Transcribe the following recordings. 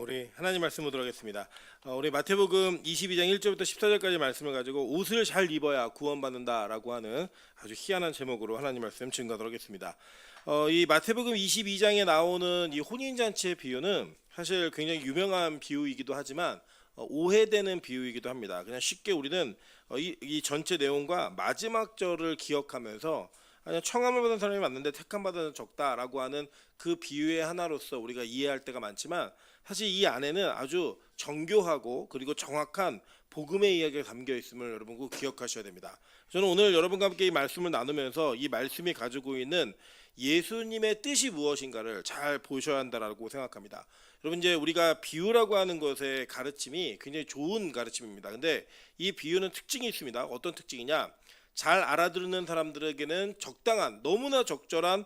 우리 하나님 말씀 보도록 하겠습니다. 우리 마태복음 22장 1절부터 14절까지 말씀을 가지고 옷을 잘 입어야 구원받는다라고 하는 아주 희한한 제목으로 하나님 말씀 증거하도록 하겠습니다. 이 마태복음 22장에 나오는 이 혼인잔치의 비유는 사실 굉장히 유명한 비유이기도 하지만 오해되는 비유이기도 합니다. 그냥 쉽게 우리는 이 전체 내용과 마지막 절을 기억하면서 아니, 청함을 받은 사람이 맞는데 택함 받은 사람은 적다라고 하는 그 비유의 하나로서 우리가 이해할 때가 많지만 사실 이 안에는 아주 정교하고 그리고 정확한 복음의 이야기가 담겨 있음을 여러분 꼭 기억하셔야 됩니다. 저는 오늘 여러분과 함께 이 말씀을 나누면서 이 말씀이 가지고 있는 예수님의 뜻이 무엇인가를 잘 보셔야 한다라고 생각합니다. 여러분 이제 우리가 비유라고 하는 것의 가르침이 굉장히 좋은 가르침입니다. 근데 이 비유는 특징이 있습니다. 어떤 특징이냐? 잘 알아듣는 사람들에게는 적당한 너무나 적절한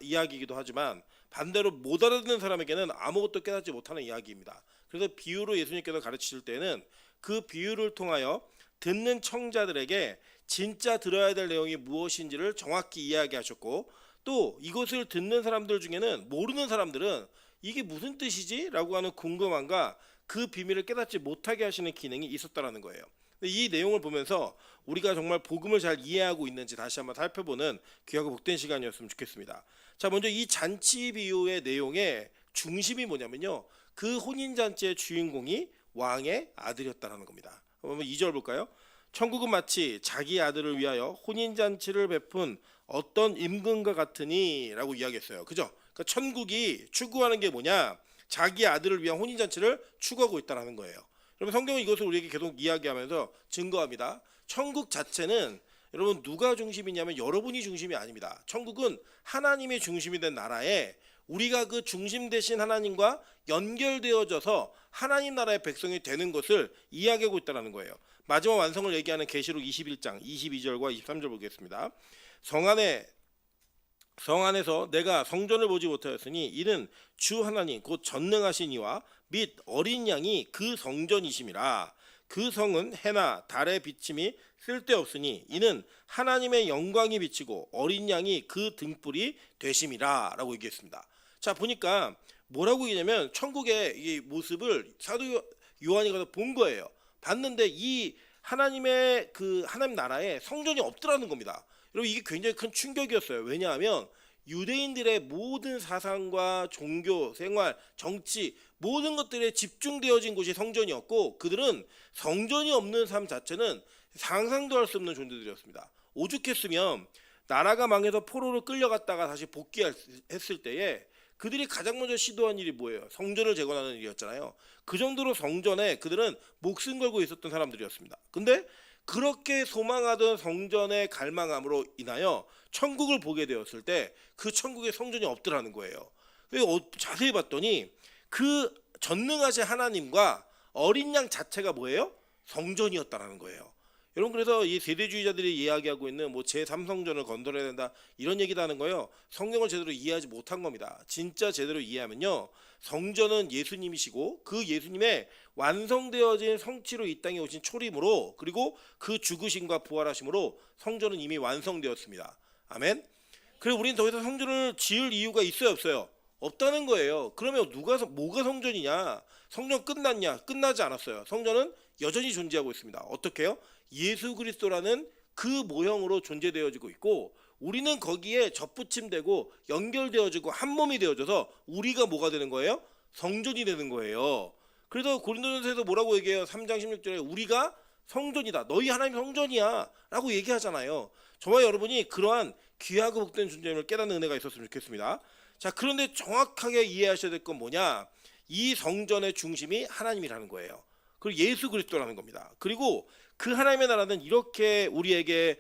이야기이기도 하지만 반대로 못 알아듣는 사람에게는 아무것도 깨닫지 못하는 이야기입니다. 그래서 비유로 예수님께서 가르치실 때는 그 비유를 통하여 듣는 청자들에게 진짜 들어야 될 내용이 무엇인지를 정확히 이야기하셨고 또 이것을 듣는 사람들 중에는 모르는 사람들은 이게 무슨 뜻이지? 라고 하는 궁금함과 그 비밀을 깨닫지 못하게 하시는 기능이 있었다는 거예요. 이 내용을 보면서 우리가 정말 복음을 잘 이해하고 있는지 다시 한번 살펴보는 귀하고 복된 시간이었으면 좋겠습니다. 자, 먼저 이 잔치 비유의 내용의 중심이 뭐냐면요, 그 혼인잔치의 주인공이 왕의 아들이었다는 겁니다. 한번 2절 볼까요? 천국은 마치 자기 아들을 위하여 혼인잔치를 베푼 어떤 임금과 같으니 라고 이야기했어요. 그죠? 그러니까 천국이 추구하는 게 뭐냐? 자기 아들을 위한 혼인잔치를 추구하고 있다는 거예요. 여러분 성경은 이것을 우리에게 계속 이야기하면서 증거합니다. 천국 자체는 여러분 누가 중심이냐면 여러분이 중심이 아닙니다. 천국은 하나님이 중심이 된 나라에 우리가 그 중심 되신 하나님과 연결되어져서 하나님 나라의 백성이 되는 것을 이야기하고 있다는 거예요. 마지막 완성을 얘기하는 계시록 21장 22절과 23절 보겠습니다. 성 안에서 내가 성전을 보지 못하였으니 이는 주 하나님 곧 전능하신 이와 및 어린 양이 그 성전이심이라. 그 성은 해나 달의 비침이 쓸데없으니 이는 하나님의 영광이 비치고 어린 양이 그 등불이 되심이라 라고 얘기했습니다. 자, 보니까 뭐라고 얘기냐면 천국의 이 모습을 사도 요한이 가서 본 거예요. 봤는데 이 하나님의 그 하나님 나라에 성전이 없더라는 겁니다. 여러분 이게 굉장히 큰 충격이었어요. 왜냐하면 유대인들의 모든 사상과 종교, 생활, 정치 모든 것들에 집중되어진 곳이 성전이었고 그들은 성전이 없는 삶 자체는 상상도 할 수 없는 존재들이었습니다. 오죽했으면 나라가 망해서 포로로 끌려갔다가 다시 복귀했을 때에 그들이 가장 먼저 시도한 일이 뭐예요? 성전을 재건하는 일이었잖아요. 그 정도로 성전에 그들은 목숨 걸고 있었던 사람들이었습니다. 근데 그렇게 소망하던 성전의 갈망함으로 인하여 천국을 보게 되었을 때 그 천국에 성전이 없더라는 거예요. 자세히 봤더니 그 전능하신 하나님과 어린 양 자체가 뭐예요? 성전이었다라는 거예요. 여러분 그래서 이 세대주의자들이 이야기하고 있는 뭐 제3성전을 건설해야 된다 이런 얘기도 하는 거예요. 성경을 제대로 이해하지 못한 겁니다. 진짜 제대로 이해하면요, 성전은 예수님이시고 그 예수님의 완성되어진 성취로 이 땅에 오신 초림으로 그리고 그 죽으심과 부활하심으로 성전은 이미 완성되었습니다. 아멘. 그래서 우리는 더 이상 성전을 지을 이유가 있어요, 없어요? 없다는 거예요. 그러면 뭐가 성전이냐? 성전 끝났냐? 끝나지 않았어요. 성전은 여전히 존재하고 있습니다. 어떻게 해요? 예수 그리스도라는 그 모형으로 존재되어지고 있고 우리는 거기에 접붙임되고 연결되어지고 한 몸이 되어져서 우리가 뭐가 되는 거예요? 성전이 되는 거예요. 그래서 고린도전서에서 뭐라고 얘기해요? 3장 16절에 우리가 성전이다. 너희 하나님 성전이야 라고 얘기하잖아요. 저와 여러분이 그러한 귀하고 복된 존재임을 깨닫는 은혜가 있었으면 좋겠습니다. 자, 그런데 정확하게 이해하셔야 될 건 뭐냐? 이 성전의 중심이 하나님이라는 거예요. 그리고 예수 그리스도라는 겁니다. 그리고 그 하나님의 나라는 이렇게 우리에게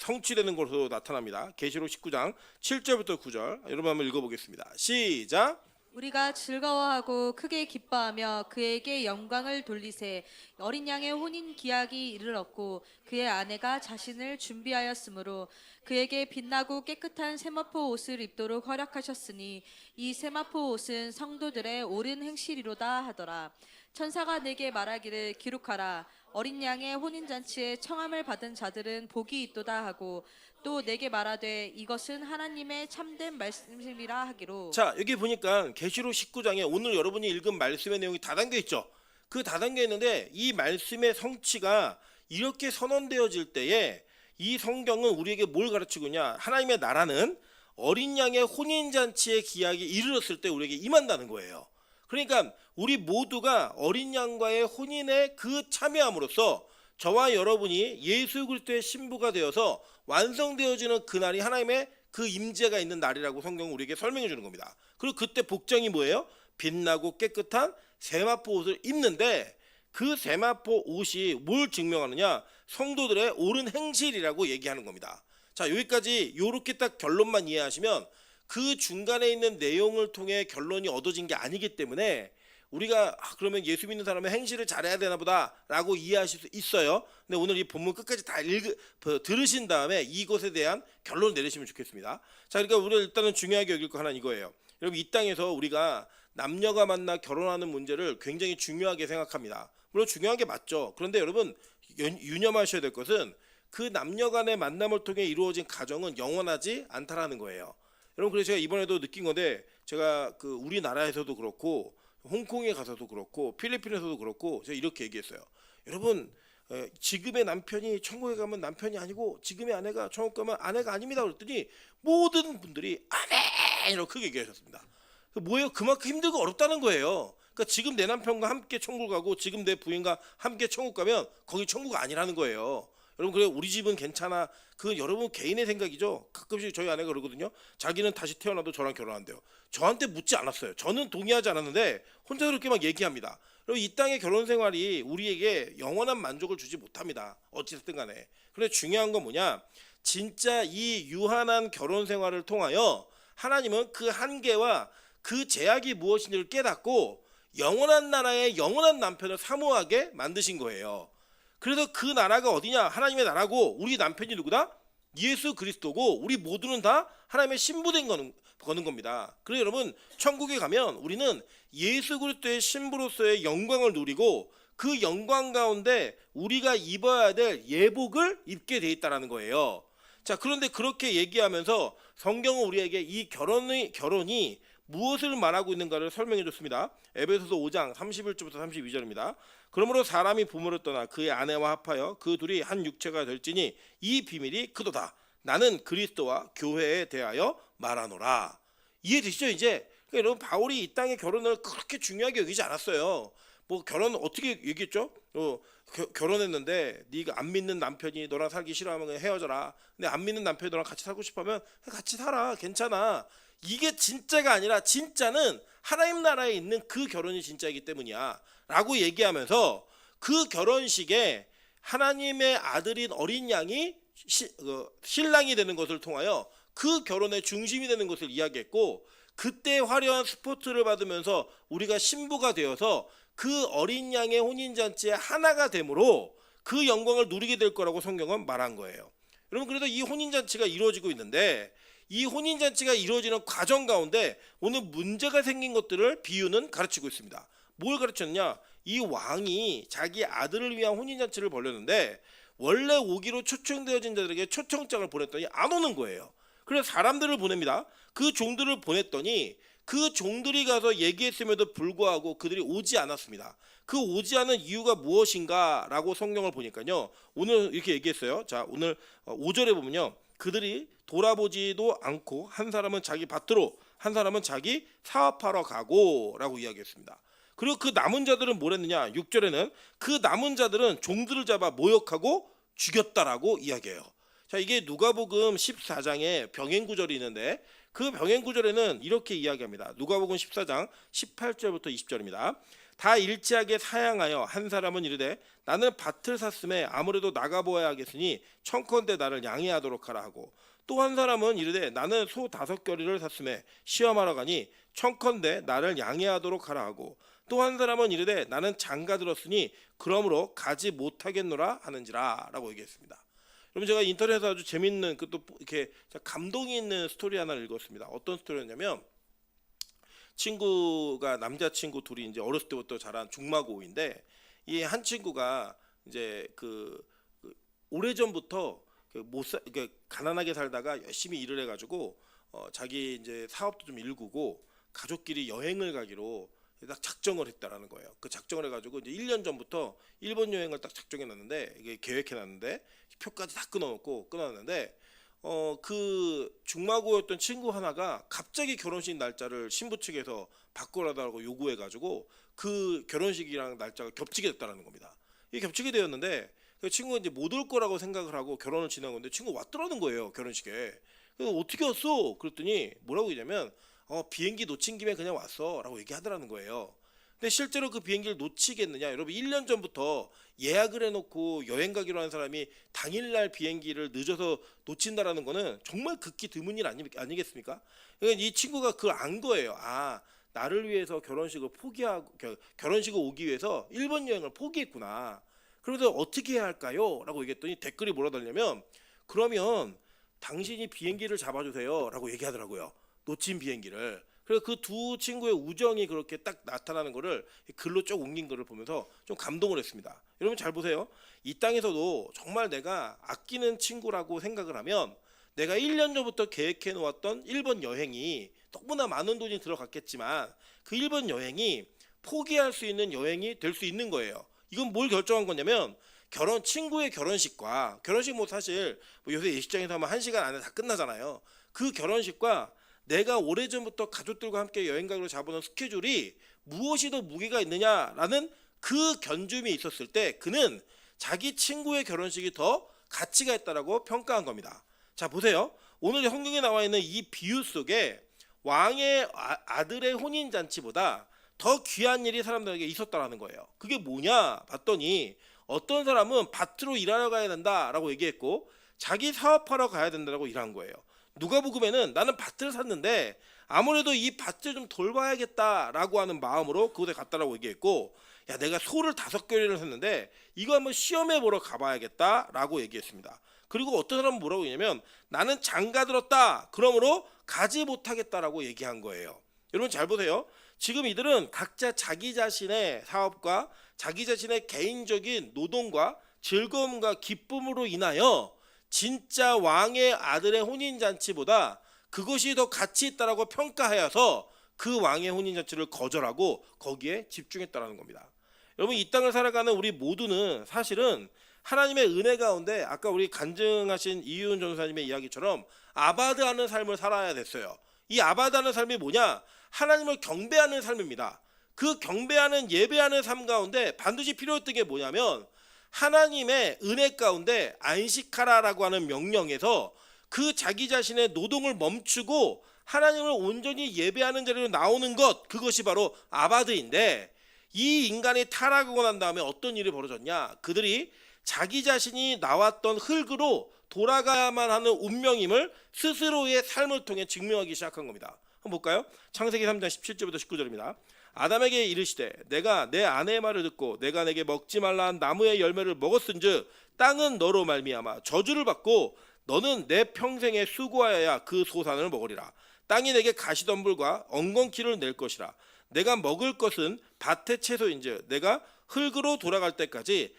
성취되는 것으로 나타납니다. 계시록 19장 7절부터 9절 여러분 한번 읽어보겠습니다. 시작. 우리가 즐거워하고 크게 기뻐하며 그에게 영광을 돌리세. 어린 양의 혼인 기약이 이르렀고 그의 아내가 자신을 준비하였으므로 그에게 빛나고 깨끗한 세마포 옷을 입도록 허락하셨으니 이 세마포 옷은 성도들의 옳은 행실이로다 하더라. 천사가 내게 말하기를 기록하라. 어린 양의 혼인잔치에 청함을 받은 자들은 복이 있도다 하고 또 내게 말하되 이것은 하나님의 참된 말씀이라 하기로. 자, 여기 보니까 계시록 19장에 오늘 여러분이 읽은 말씀의 내용이 다 담겨 있죠. 그 다 담겨 있는데 이 말씀의 성취가 이렇게 선언되어질 때에 이 성경은 우리에게 뭘 가르치고 있냐? 하나님의 나라는 어린 양의 혼인잔치의 기약이 이르렀을 때 우리에게 임한다는 거예요. 그러니까 우리 모두가 어린 양과의 혼인에 그 참여함으로써 저와 여러분이 예수 그리스도의 신부가 되어서 완성되어지는 그날이 하나님의 그 임재가 있는 날이라고 성경은 우리에게 설명해 주는 겁니다. 그리고 그때 복장이 뭐예요? 빛나고 깨끗한 세마포 옷을 입는데 그 세마포 옷이 뭘 증명하느냐? 성도들의 옳은 행실이라고 얘기하는 겁니다. 자, 여기까지 요렇게 딱 결론만 이해하시면 그 중간에 있는 내용을 통해 결론이 얻어진 게 아니기 때문에 우리가 그러면 예수 믿는 사람의 행실을 잘해야 되나 보다 라고 이해하실 수 있어요. 근데 오늘 이 본문 끝까지 다 들으신 다음에 이것에 대한 결론을 내리시면 좋겠습니다. 자, 그러니까 우리가 일단은 중요하게 여길 거 하나는 이거예요. 여러분, 이 땅에서 우리가 남녀가 만나 결혼하는 문제를 굉장히 중요하게 생각합니다. 물론 중요한 게 맞죠. 그런데 여러분 유념하셔야 될 것은 그 남녀 간의 만남을 통해 이루어진 가정은 영원하지 않다라는 거예요. 여러분, 그래서 제가 이번에도 느낀 건데 제가 그 우리나라에서도 그렇고 홍콩에 가서도 그렇고 필리핀에서도 그렇고 제가 이렇게 얘기했어요. 여러분, 지금의 남편이 천국에 가면 남편이 아니고 지금의 아내가 천국 가면 아내가 아닙니다. 그랬더니 모든 분들이 아멘 이렇게 크게 얘기하셨습니다. 뭐예요? 그만큼 힘들고 어렵다는 거예요. 그러니까 지금 내 남편과 함께 천국 가고 지금 내 부인과 함께 천국 가면 거기 천국 아니라는 거예요. 여러분, 그래 우리 집은 괜찮아. 그건 여러분 개인의 생각이죠. 가끔씩 저희 아내가 그러거든요. 자기는 다시 태어나도 저랑 결혼한대요. 저한테 묻지 않았어요. 저는 동의하지 않았는데 혼자 그렇게 막 얘기합니다. 그리고 이 땅의 결혼 생활이 우리에게 영원한 만족을 주지 못합니다. 어찌됐든 간에. 그런데 중요한 건 뭐냐? 진짜 이 유한한 결혼 생활을 통하여 하나님은 그 한계와 그 제약이 무엇인지를 깨닫고 영원한 나라의 영원한 남편을 사모하게 만드신 거예요. 그래서 그 나라가 어디냐? 하나님의 나라고 우리 남편이 누구다? 예수 그리스도고 우리 모두는 다 하나님의 신부된 거는 겁니다. 그래서 여러분, 천국에 가면 우리는 예수 그리스도의 신부로서의 영광을 누리고 그 영광 가운데 우리가 입어야 될 예복을 입게 돼 있다라는 거예요. 자, 그런데 그렇게 얘기하면서 성경은 우리에게 이 결혼이 무엇을 말하고 있는가를 설명해 줬습니다. 에베소서 5장 31절부터 32절입니다. 그러므로 사람이 부모를 떠나 그의 아내와 합하여 그 둘이 한 육체가 될지니 이 비밀이 그도다. 나는 그리스도와 교회에 대하여 말하노라. 이해되시죠? 이제 그러니까 여러분, 바울이 이 땅의 결혼을 그렇게 중요하게 여기지 않았어요. 뭐 결혼 어떻게 얘기했죠? 결혼했는데 네가 안 믿는 남편이 너랑 살기 싫어하면 그냥 헤어져라. 근데 안 믿는 남편이 너랑 같이 살고 싶으면 같이 살아. 괜찮아. 이게 진짜가 아니라 진짜는 하나님 나라에 있는 그 결혼이 진짜이기 때문이야 라고 얘기하면서 그 결혼식에 하나님의 아들인 어린 양이 신랑이 되는 것을 통하여 그 결혼의 중심이 되는 것을 이야기했고, 그때 화려한 스포트를 받으면서 우리가 신부가 되어서 그 어린 양의 혼인잔치에 하나가 되므로 그 영광을 누리게 될 거라고 성경은 말한 거예요. 여러분, 그래서 이 혼인잔치가 이루어지고 있는데 이 혼인잔치가 이루어지는 과정 가운데 오늘 문제가 생긴 것들을 비유는 가르치고 있습니다. 뭘 가르쳤냐? 이 왕이 자기 아들을 위한 혼인잔치를 벌였는데 원래 오기로 초청되어진 자들에게 초청장을 보냈더니 안 오는 거예요. 그래서 사람들을 보냅니다. 그 종들을 보냈더니 그 종들이 가서 얘기했음에도 불구하고 그들이 오지 않았습니다. 그 오지 않은 이유가 무엇인가 라고 성경을 보니까요, 오늘 이렇게 얘기했어요. 자, 오늘 5절에 보면요, 그들이 돌아보지도 않고 한 사람은 자기 밭으로 한 사람은 자기 사업하러 가고 라고 이야기했습니다. 그리고 그 남은 자들은 뭘 했느냐? 6절에는 그 남은 자들은 종들을 잡아 모욕하고 죽였다라고 이야기해요. 자, 이게 누가복음 14장에 병행 구절이 있는데 그 병행 구절에는 이렇게 이야기합니다. 누가복음 14장 18절부터 20절입니다. 다 일치하게 사양하여 한 사람은 이르되 나는 밭을 샀음에 아무래도 나가보아야 하겠으니 청컨대 나를 양해하도록 하라 하고, 또 한 사람은 이르되 나는 소 5겨리를 샀음에 시험하러 가니 청컨대 나를 양해하도록 하라 하고, 또 한 사람은 이르되 나는 장가 들었으니 그러므로 가지 못하겠노라 하는지라 라고 얘기했습니다. 여러분, 제가 인터넷에서 아주 재밌는 또 이렇게 감동이 있는 스토리 하나를 읽었습니다. 어떤 스토리였냐면, 친구가 남자친구 둘이 이제 어렸을 때부터 자란 중마고우인데 이 한 친구가 이제 오래전부터 가난하게 살다가 열심히 일을 해가지고 자기 이제 사업도 좀 일구고 가족끼리 여행을 가기로 딱 작정을 했다라는 거예요. 그 작정을 해가지고 이제 1년 전부터 일본 여행을 딱 작정해놨는데 이게 계획해놨는데 표까지 다 끊어놨는데 그 중마고였던 친구 하나가 갑자기 결혼식 날짜를 신부 측에서 바꾸라고 요구해가지고 그 결혼식이랑 날짜가 겹치게 됐다라는 겁니다. 이게 겹치게 되었는데 그 친구가 이제 못 올 거라고 생각을 하고 결혼을 지낸 건데 친구가 왔더라는 거예요, 결혼식에. 그래서 어떻게 왔어? 그랬더니 뭐라고 얘기냐면 비행기 놓친 김에 그냥 왔어 라고 얘기하더라는 거예요. 근데 실제로 그 비행기를 놓치겠느냐? 여러분 1년 전부터 예약을 해놓고 여행 가기로 한 사람이 당일날 비행기를 늦어서 놓친다라는 거는 정말 극히 드문 일 아니겠습니까? 그러니까 이 친구가 그걸 안 거예요. 아, 나를 위해서 결혼식을 포기하고 결혼식을 오기 위해서 일본 여행을 포기했구나. 그래서 어떻게 해야 할까요? 라고 얘기했더니 댓글이 뭐라 달냐면 그러면 당신이 비행기를 잡아주세요 라고 얘기하더라고요. 놓친 비행기를. 그래서 그 두 친구의 우정이 그렇게 딱 나타나는 거를 글로 쭉 옮긴 거를 보면서 좀 감동을 했습니다. 여러분 잘 보세요. 이 땅에서도 정말 내가 아끼는 친구라고 생각을 하면 내가 1년 전부터 계획해 놓았던 일본 여행이 너무나 많은 돈이 들어갔겠지만 그 일본 여행이 포기할 수 있는 여행이 될 수 있는 거예요. 이건 뭘 결정한 거냐면 친구의 결혼식과 결혼식 뭐 사실 요새 예식장에서 하면 1시간 안에 다 끝나잖아요. 그 결혼식과 내가 오래전부터 가족들과 함께 여행 가기로 잡아놓은 스케줄이 무엇이 더 무게가 있느냐라는 그 견줌이 있었을 때 그는 자기 친구의 결혼식이 더 가치가 있다라고 평가한 겁니다. 자 보세요. 오늘 성경에 나와 있는 이 비유 속에 왕의 아들의 혼인잔치보다 더 귀한 일이 사람들에게 있었다라는 거예요. 그게 뭐냐 봤더니 어떤 사람은 밭으로 일하러 가야 된다라고 얘기했고 자기 사업하러 가야 된다라고 일한 거예요. 누가복음에는 나는 밭을 샀는데 아무래도 이 밭을 좀 돌봐야겠다라고 하는 마음으로 그곳에 갔다라고 얘기했고 야 내가 소를 5개를 샀는데 이거 한번 시험해 보러 가봐야겠다라고 얘기했습니다. 그리고 어떤 사람은 뭐라고 했냐면 나는 장가 들었다 그러므로 가지 못하겠다라고 얘기한 거예요. 여러분 잘 보세요. 지금 이들은 각자 자기 자신의 사업과 자기 자신의 개인적인 노동과 즐거움과 기쁨으로 인하여 진짜 왕의 아들의 혼인잔치보다 그것이 더 가치 있다라고 평가하여서 그 왕의 혼인잔치를 거절하고 거기에 집중했다라는 겁니다. 여러분 이 땅을 살아가는 우리 모두는 사실은 하나님의 은혜 가운데 아까 우리 간증하신 이윤 전사님의 이야기처럼 아바드하는 삶을 살아야 됐어요. 이 아바드하는 삶이 뭐냐? 하나님을 경배하는 삶입니다. 그 경배하는 예배하는 삶 가운데 반드시 필요했던 게 뭐냐면 하나님의 은혜 가운데 안식하라라고 하는 명령에서 그 자기 자신의 노동을 멈추고 하나님을 온전히 예배하는 자리로 나오는 것 그것이 바로 아바드인데 이 인간이 타락하고 난 다음에 어떤 일이 벌어졌냐? 그들이 자기 자신이 나왔던 흙으로 돌아가야만 하는 운명임을 스스로의 삶을 통해 증명하기 시작한 겁니다. 한번 볼까요? 창세기 3장 17절부터 19절입니다. 아담에게 이르시되 내가 내 아내의 말을 듣고 내가 내게 먹지 말라 한 나무의 열매를 먹었은즉 땅은 너로 말미암아 저주를 받고 너는 내 평생에 수고하여야 그 소산을 먹으리라. 땅이 내게 가시덤불과 엉겅퀴를 낼 것이라. 내가 먹을 것은 밭의 채소인즉 내가 흙으로 돌아갈 때까지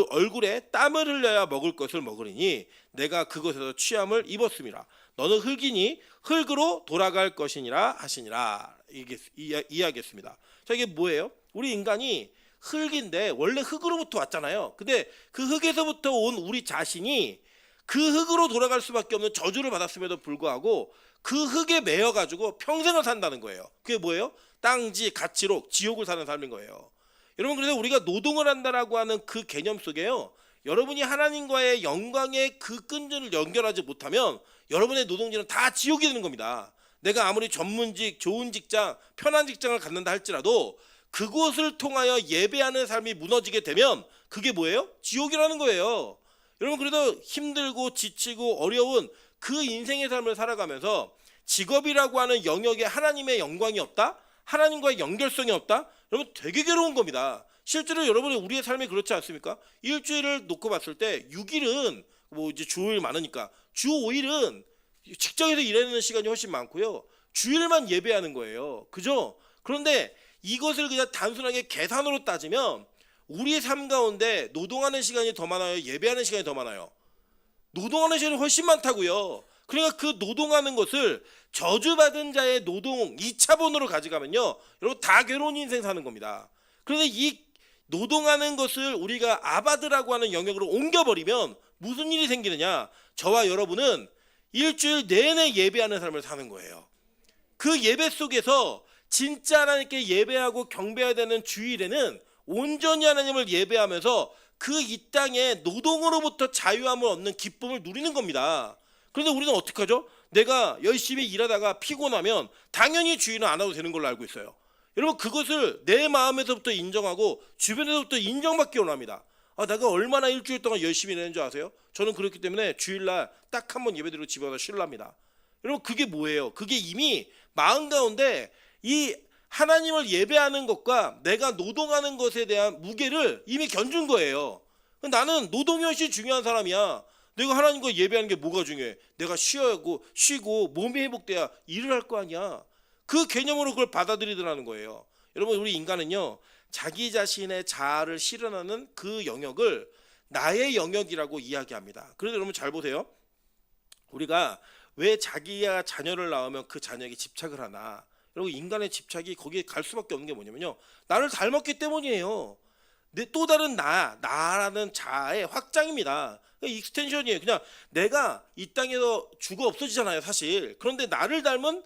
얼굴에 땀을 흘려야 먹을 것을 먹으리니 내가 그것에서 취함을 입었음이라. 너는 흙이니 흙으로 돌아갈 것이니라 하시니라. 이게 이야기했습니다. 자 이게 뭐예요? 우리 인간이 흙인데 원래 흙으로부터 왔잖아요. 근데 그 흙에서부터 온 우리 자신이 그 흙으로 돌아갈 수밖에 없는 저주를 받았음에도 불구하고 그 흙에 매여가지고 평생을 산다는 거예요. 그게 뭐예요? 땅지 가치록 지옥을 사는 삶인 거예요. 여러분 그래서 우리가 노동을 한다라고 하는 그 개념 속에요. 여러분이 하나님과의 영광의 그 끈줄을 연결하지 못하면 여러분의 노동질은 다 지옥이 되는 겁니다. 내가 아무리 전문직, 좋은 직장, 편한 직장을 갖는다 할지라도 그곳을 통하여 예배하는 삶이 무너지게 되면 그게 뭐예요? 지옥이라는 거예요. 여러분 그래도 힘들고 지치고 어려운 그 인생의 삶을 살아가면서 직업이라고 하는 영역에 하나님의 영광이 없다? 하나님과의 연결성이 없다? 여러분 되게 괴로운 겁니다. 실제로 여러분의 우리의 삶이 그렇지 않습니까? 일주일을 놓고 봤을 때 6일은 뭐 이제 주 5일 많으니까 주 5일은 직장에서 일하는 시간이 훨씬 많고요. 주일만 예배하는 거예요. 그죠? 그런데 이것을 그냥 단순하게 계산으로 따지면 우리 삶 가운데 노동하는 시간이 더 많아요? 예배하는 시간이 더 많아요? 노동하는 시간이 훨씬 많다고요. 그러니까 그 노동하는 것을 저주받은 자의 노동 2차본으로 가져가면요, 여러분 다 괴로운 인생 사는 겁니다. 그런데 이 노동하는 것을 우리가 아바드라고 하는 영역으로 옮겨버리면 무슨 일이 생기느냐? 저와 여러분은 일주일 내내 예배하는 삶을 사는 거예요. 그 예배 속에서 진짜 하나님께 예배하고 경배해야 되는 주일에는 온전히 하나님을 예배하면서 그 이 땅의 노동으로부터 자유함을 얻는 기쁨을 누리는 겁니다. 그런데 우리는 어떻게 하죠? 내가 열심히 일하다가 피곤하면 당연히 주일은 안 와도 되는 걸로 알고 있어요. 여러분, 그것을 내 마음에서부터 인정하고 주변에서부터 인정받기 원합니다. 내가 얼마나 일주일 동안 열심히 일했는 줄 아세요? 저는 그렇기 때문에 주일날 딱 한 번 예배드리고 집에 가서 쉴랍니다. 여러분, 그게 뭐예요? 그게 이미 마음 가운데 이 하나님을 예배하는 것과 내가 노동하는 것에 대한 무게를 이미 견준 거예요. 나는 노동이 훨씬 중요한 사람이야. 내가 하나님과 예배하는 게 뭐가 중요해? 내가 쉬고 몸이 회복돼야 일을 할 거 아니야. 그 개념으로 그걸 받아들이더라는 거예요. 여러분, 우리 인간은요, 자기 자신의 자아를 실현하는 그 영역을 나의 영역이라고 이야기합니다. 그래서 여러분 잘 보세요. 우리가 왜 자기가 자녀를 낳으면 그 자녀에게 집착을 하나? 여러분, 인간의 집착이 거기에 갈 수밖에 없는 게 뭐냐면요, 나를 닮았기 때문이에요. 내 또 다른 나라는 자아의 확장입니다. 익스텐션이에요. 그냥 내가 이 땅에서 죽어 없어지잖아요, 사실. 그런데 나를 닮은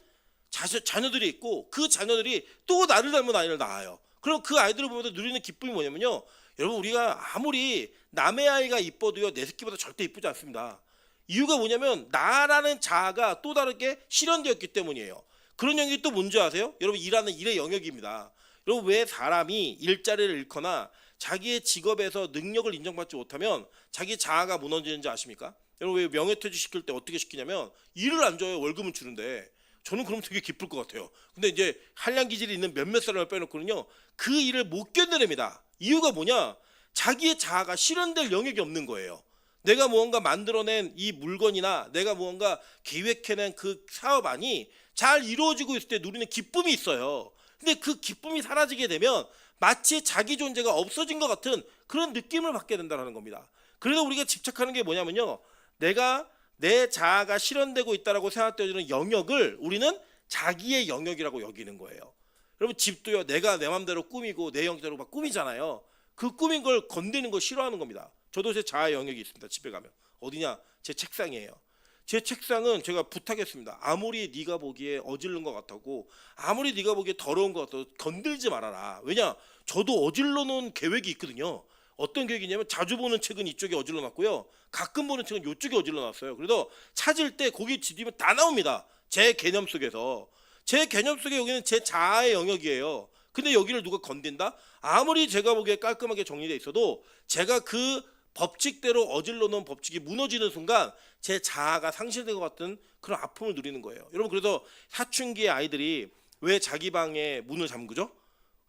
자녀들이 있고 그 자녀들이 또 나를 닮은 아이를 낳아요. 그럼 그 아이들을 보면서 누리는 기쁨이 뭐냐면요, 여러분, 우리가 아무리 남의 아이가 이뻐도요, 내 새끼보다 절대 이쁘지 않습니다. 이유가 뭐냐면 나라는 자아가 또 다르게 실현되었기 때문이에요. 그런 영역이 또 뭔지 아세요? 여러분, 일하는 일의 영역입니다. 여러분, 왜 사람이 일자리를 잃거나 자기의 직업에서 능력을 인정받지 못하면 자기 자아가 무너지는지 아십니까? 여러분, 왜 명예퇴직 시킬 때 어떻게 시키냐면 일을 안 줘요. 월급은 주는데. 저는 그럼 되게 기쁠 것 같아요. 근데 이제 한량 기질이 있는 몇몇 사람을 빼놓고는요, 그 일을 못 견뎌냅니다. 이유가 뭐냐? 자기의 자아가 실현될 영역이 없는 거예요. 내가 무언가 만들어낸 이 물건이나 내가 무언가 계획해낸 그 사업안이 잘 이루어지고 있을 때 누리는 기쁨이 있어요. 근데 그 기쁨이 사라지게 되면 마치 자기 존재가 없어진 것 같은 그런 느낌을 받게 된다는 겁니다. 그래서 우리가 집착하는 게 뭐냐면요, 내가 내 자아가 실현되고 있다라고 생각되어지는 영역을 우리는 자기의 영역이라고 여기는 거예요. 여러분, 집도요, 내가 내 맘대로 꾸미고 내 영역대로 막 꾸미잖아요. 그 꾸민 걸 건드리는 걸 싫어하는 겁니다. 저도 제 자아의 영역이 있습니다. 집에 가면 어디냐? 제 책상이에요. 제 책상은 제가 부탁했습니다. 아무리 네가 보기에 어질른 것 같고 아무리 네가 보기에 더러운 것 같아도 건들지 말아라. 왜냐? 저도 어질러 놓은 계획이 있거든요. 어떤 계획이냐면 자주 보는 책은 이쪽에 어질러 놨고요, 가끔 보는 책은 이쪽에 어질러 놨어요. 그래서 찾을 때 거기 뒤지면 다 나옵니다. 제 개념 속에서. 제 개념 속에 여기는 제 자아의 영역이에요. 근데 여기를 누가 건든다? 아무리 제가 보기에 깔끔하게 정리되어 있어도 제가 그 법칙대로 어질러 놓은 법칙이 무너지는 순간 제 자아가 상실된 것 같은 그런 아픔을 누리는 거예요. 여러분, 그래서 사춘기의 아이들이 왜 자기 방에 문을 잠그죠?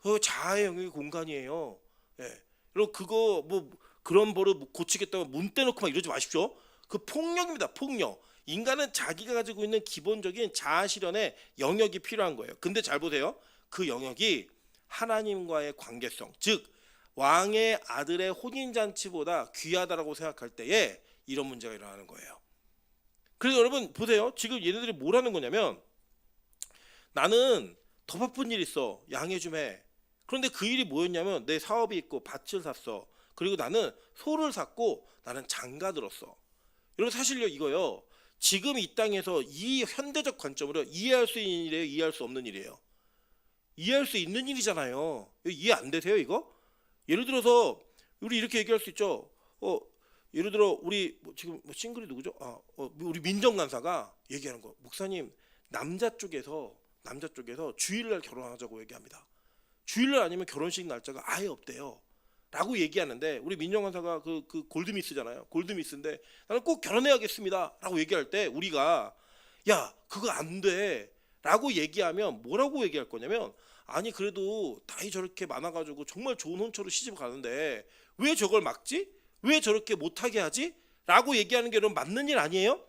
그 자아의 영역의 공간이에요. 예. 여러분, 그거 뭐 그런 버릇 고치겠다고 문 떼놓고 막 이러지 마십시오. 그 폭력입니다. 폭력. 인간은 자기가 가지고 있는 기본적인 자아 실현의 영역이 필요한 거예요. 근데 잘 보세요. 그 영역이 하나님과의 관계성, 즉 왕의 아들의 혼인잔치보다 귀하다라고 생각할 때에 이런 문제가 일어나는 거예요. 그래서 여러분 보세요. 지금 얘네들이 뭘 하는 거냐면, 나는 더 바쁜 일 있어, 양해 좀 해. 그런데 그 일이 뭐였냐면, 내 사업이 있고 밭을 샀어. 그리고 나는 소를 샀고 나는 장가 들었어. 여러분, 사실요, 이거요, 지금 이 땅에서 이 현대적 관점으로 이해할 수 있는 일이에요, 이해할 수 없는 일이에요? 이해할 수 있는 일이잖아요. 이해 안 되세요, 이거? 예를 들어서 우리 이렇게 얘기할 수 있죠. 예를 들어 우리 지금 싱글이 누구죠? 우리 민정 간사가 얘기하는 거, 목사님, 남자 쪽에서 주일날 결혼하자고 얘기합니다. 주일날 아니면 결혼식 날짜가 아예 없대요. 라고 얘기하는데, 우리 민정 간사가 그 골드미스잖아요. 골드미스인데 나는 꼭 결혼해야겠습니다 라고 얘기할 때 우리가 야, 그거 안 돼 라고 얘기하면 뭐라고 얘기할 거냐면, 아니 그래도 나이 저렇게 많아가지고 정말 좋은 혼처로 시집 가는데 왜 저걸 막지? 왜 저렇게 못하게 하지? 라고 얘기하는 게 여러분 맞는 일 아니에요?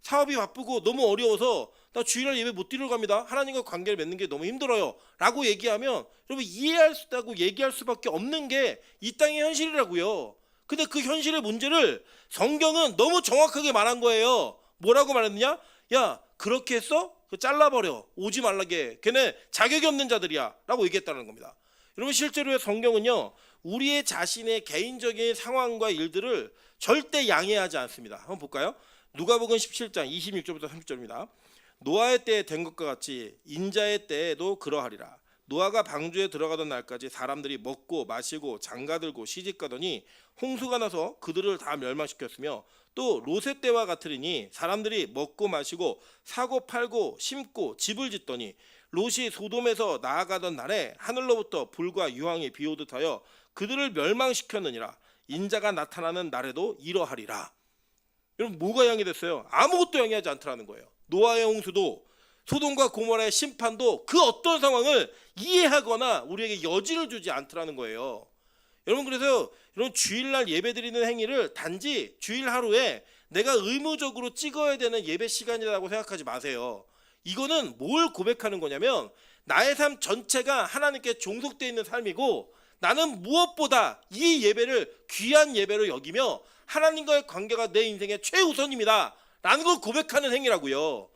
사업이 바쁘고 너무 어려워서 나 주일날 예배 못 드리러 갑니다. 하나님과 관계를 맺는 게 너무 힘들어요. 라고 얘기하면 여러분 이해할 수 있다고 얘기할 수밖에 없는 게 이 땅의 현실이라고요. 근데 그 현실의 문제를 성경은 너무 정확하게 말한 거예요. 뭐라고 말했느냐? 야, 그렇게 했어? 그 잘라버려. 오지 말라게. 걔네 자격이 없는 자들이야. 라고 얘기했다는 겁니다. 여러분 실제로 성경은요, 우리의 자신의 개인적인 상황과 일들을 절대 양해하지 않습니다. 한번 볼까요? 누가복음 17장 26절부터 30절입니다. 노아의 때에 된 것과 같이 인자의 때에도 그러하리라. 노아가 방주에 들어가던 날까지 사람들이 먹고 마시고 장가들고 시집가더니 홍수가 나서 그들을 다 멸망시켰으며, 또 롯의 때와 같으리니 사람들이 먹고 마시고 사고 팔고 심고 집을 짓더니 롯이 소돔에서 나아가던 날에 하늘로부터 불과 유황이 비오듯 하여 그들을 멸망시켰느니라. 인자가 나타나는 날에도 이러하리라. 여러분 뭐가 양해됐어요? 아무것도 양해하지 않더라는 거예요. 노아의 홍수도 소돔과 고모라의 심판도 그 어떤 상황을 이해하거나 우리에게 여지를 주지 않더라는 거예요. 여러분 그래서 이런 주일날 예배드리는 행위를 단지 주일 하루에 내가 의무적으로 찍어야 되는 예배 시간이라고 생각하지 마세요. 이거는 뭘 고백하는 거냐면 나의 삶 전체가 하나님께 종속되어 있는 삶이고, 나는 무엇보다 이 예배를 귀한 예배로 여기며 하나님과의 관계가 내 인생의 최우선입니다 라는 걸 고백하는 행위라고요.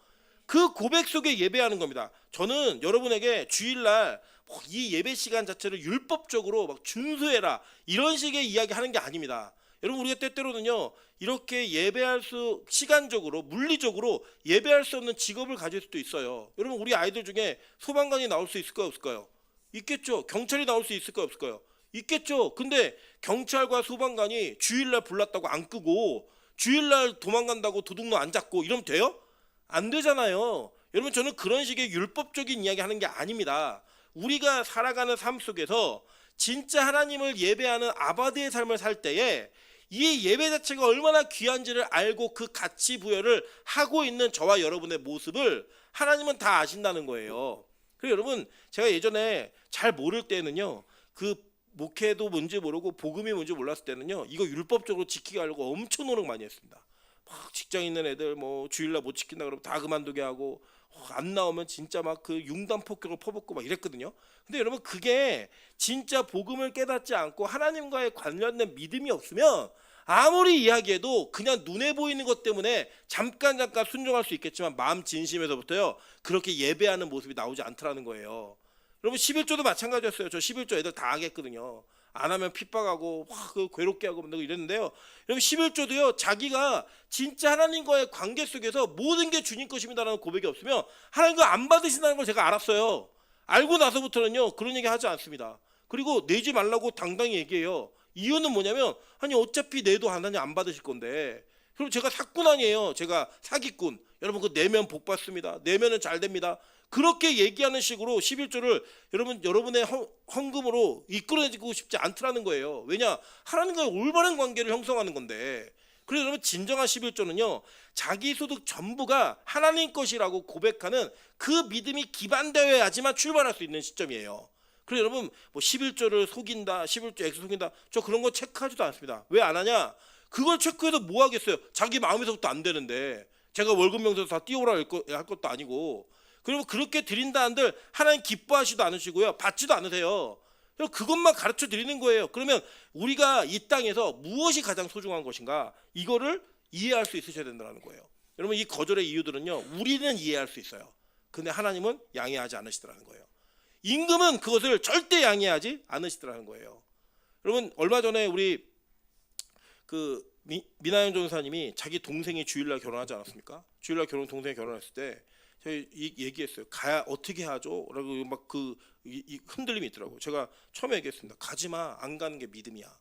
그 고백 속에 예배하는 겁니다. 저는 여러분에게 주일날 이 예배 시간 자체를 율법적으로 막 준수해라 이런 식의 이야기하는 게 아닙니다. 여러분 우리가 때때로는요, 이렇게 예배할 수, 시간적으로 물리적으로 예배할 수 없는 직업을 가질 수도 있어요. 여러분 우리 아이들 중에 소방관이 나올 수 있을까요, 없을까요? 있겠죠. 경찰이 나올 수 있을까요, 없을까요? 있겠죠. 근데 경찰과 소방관이 주일날 불났다고 안 끄고 주일날 도망간다고 도둑놈 안 잡고 이러면 돼요? 안 되잖아요. 여러분 저는 그런 식의 율법적인 이야기 하는 게 아닙니다. 우리가 살아가는 삶 속에서 진짜 하나님을 예배하는 아바드의 삶을 살 때에 이 예배 자체가 얼마나 귀한지를 알고 그 가치 부여를 하고 있는 저와 여러분의 모습을 하나님은 다 아신다는 거예요. 그리고 여러분 제가 예전에 잘 모를 때는요, 그 목회도 뭔지 모르고 복음이 뭔지 몰랐을 때는요, 이거 율법적으로 지키게 하려고 엄청 노력 많이 했습니다. 막 직장 있는 애들 뭐 주일날 못 지킨다 그러면 다 그만두게 하고, 안 나오면 진짜 막 그 융단 폭격을 퍼붓고 막 이랬거든요. 근데 여러분 그게 진짜 복음을 깨닫지 않고 하나님과의 관련된 믿음이 없으면 아무리 이야기해도 그냥 눈에 보이는 것 때문에 잠깐 순종할 수 있겠지만 마음 진심에서부터요 그렇게 예배하는 모습이 나오지 않더라는 거예요. 여러분 11조도 마찬가지였어요. 저 11조 애들 다 하겠거든요. 안 하면 핍박하고 그 괴롭게 하고 이랬는데요. 여러분 11조도요 자기가 진짜 하나님과의 관계 속에서 모든 게 주님 것입니다라는 고백이 없으면 하나님과 안 받으신다는 걸 제가 알았어요. 알고 나서부터는요 그런 얘기 하지 않습니다. 그리고 내지 말라고 당당히 얘기해요. 이유는 뭐냐면 아니 어차피 내도 하나님 안 받으실 건데. 그럼 제가 사꾼 아니에요. 제가 사기꾼. 여러분 그 내면 복 받습니다. 내면은 잘 됩니다. 그렇게 얘기하는 식으로 11조를 여러분의 헌금으로 이끌어내고 싶지 않더라는 거예요. 왜냐? 하나님과의 올바른 관계를 형성하는 건데. 그래서 여러분 진정한 11조는요 자기 소득 전부가 하나님 것이라고 고백하는 그 믿음이 기반되어야지만 출발할 수 있는 시점이에요. 그래서 여러분 뭐 11조를 속인다, 11조 액수 속인다, 저 그런 거 체크하지도 않습니다. 왜 안 하냐? 그걸 체크해서 뭐 하겠어요? 자기 마음에서부터 안 되는데 제가 월급 명세서 다 띄우라 할 것도 아니고. 그리고 그렇게 드린다 한들 하나님 기뻐하지도 않으시고요, 받지도 않으세요. 그것만 가르쳐 드리는 거예요. 그러면 우리가 이 땅에서 무엇이 가장 소중한 것인가, 이거를 이해할 수 있으셔야 된다는 거예요. 여러분 이 거절의 이유들은요 우리는 이해할 수 있어요. 근데 하나님은 양해하지 않으시더라는 거예요. 임금은 그것을 절대 양해하지 않으시더라는 거예요. 여러분 얼마 전에 우리 그 미나영 전사님이 자기 동생이 주일날 결혼하지 않았습니까? 주일날 동생이 결혼했을 때 저희 얘기했어요. 가야 어떻게 하죠? 라고 막 그 흔들림이 있더라고요. 제가 처음에 얘기했습니다. 가지마. 안 가는 게 믿음이야.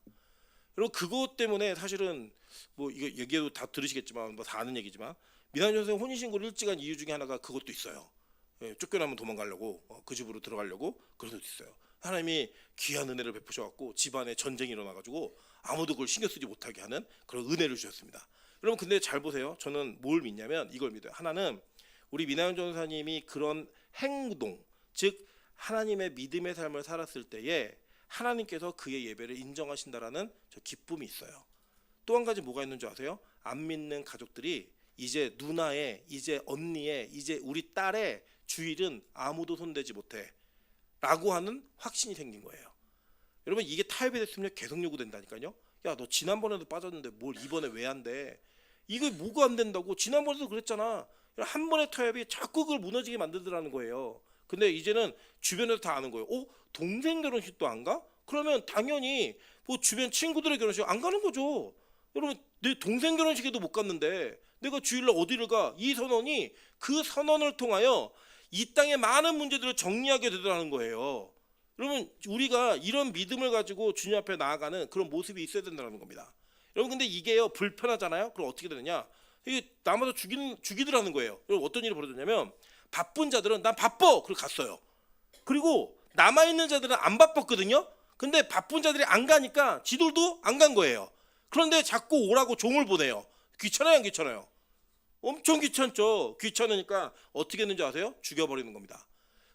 여러분 그것 때문에 사실은 뭐 이거 얘기해도 다 들으시겠지만 뭐 다 아는 얘기지만 미나영 전사님 혼인신고를 일찍 한 이유 중에 하나가 그것도 있어요. 예, 쫓겨나면 도망가려고 그 집으로 들어가려고 그럴 수도 있어요. 하나님이 귀한 은혜를 베푸셔갖고 집안에 전쟁이 일어나가지고 아무도 그걸 신경 쓰지 못하게 하는 그런 은혜를 주셨습니다. 여러분 근데 잘 보세요. 저는 뭘 믿냐면 이걸 믿어요. 하나는 우리 미나영 전사님이 그런 행동, 즉 하나님의 믿음의 삶을 살았을 때에 하나님께서 그의 예배를 인정하신다라는 저 기쁨이 있어요. 또 한 가지 뭐가 있는 줄 아세요? 안 믿는 가족들이 이제 누나의, 이제 언니의, 이제 우리 딸의 주일은 아무도 손대지 못해 라고 하는 확신이 생긴 거예요. 여러분 이게 타협이 됐으면 계속 요구된다니까요. 야 너 지난번에도 빠졌는데 뭘 이번에 왜 안 돼? 이거 뭐가 안 된다고? 지난번에도 그랬잖아. 한 번의 타협이 자꾸 그걸 무너지게 만들더라는 거예요. 근데 이제는 주변에서 다 아는 거예요. 동생 결혼식도 안 가? 그러면 당연히 뭐 주변 친구들의 결혼식 안 가는 거죠. 여러분 내 동생 결혼식에도 못 갔는데 내가 주일날 어디를 가? 이 선언이 그 선언을 통하여 이 땅의 많은 문제들을 정리하게 되더라는 거예요. 여러분 우리가 이런 믿음을 가지고 주님 앞에 나아가는 그런 모습이 있어야 된다는 겁니다. 여러분 근데 이게요 불편하잖아요. 그럼 어떻게 되느냐? 이게 남아서 죽이더라는 거예요. 여러분 어떤 일이 벌어졌냐면 바쁜 자들은 난 바빠 그리고 갔어요. 그리고 남아있는 자들은 안 바빴거든요. 근데 바쁜 자들이 안 가니까 지들도 안 간 거예요. 그런데 자꾸 오라고 종을 보내요. 귀찮아요 안 귀찮아요? 엄청 귀찮죠. 귀찮으니까 어떻게 했는지 아세요? 죽여버리는 겁니다.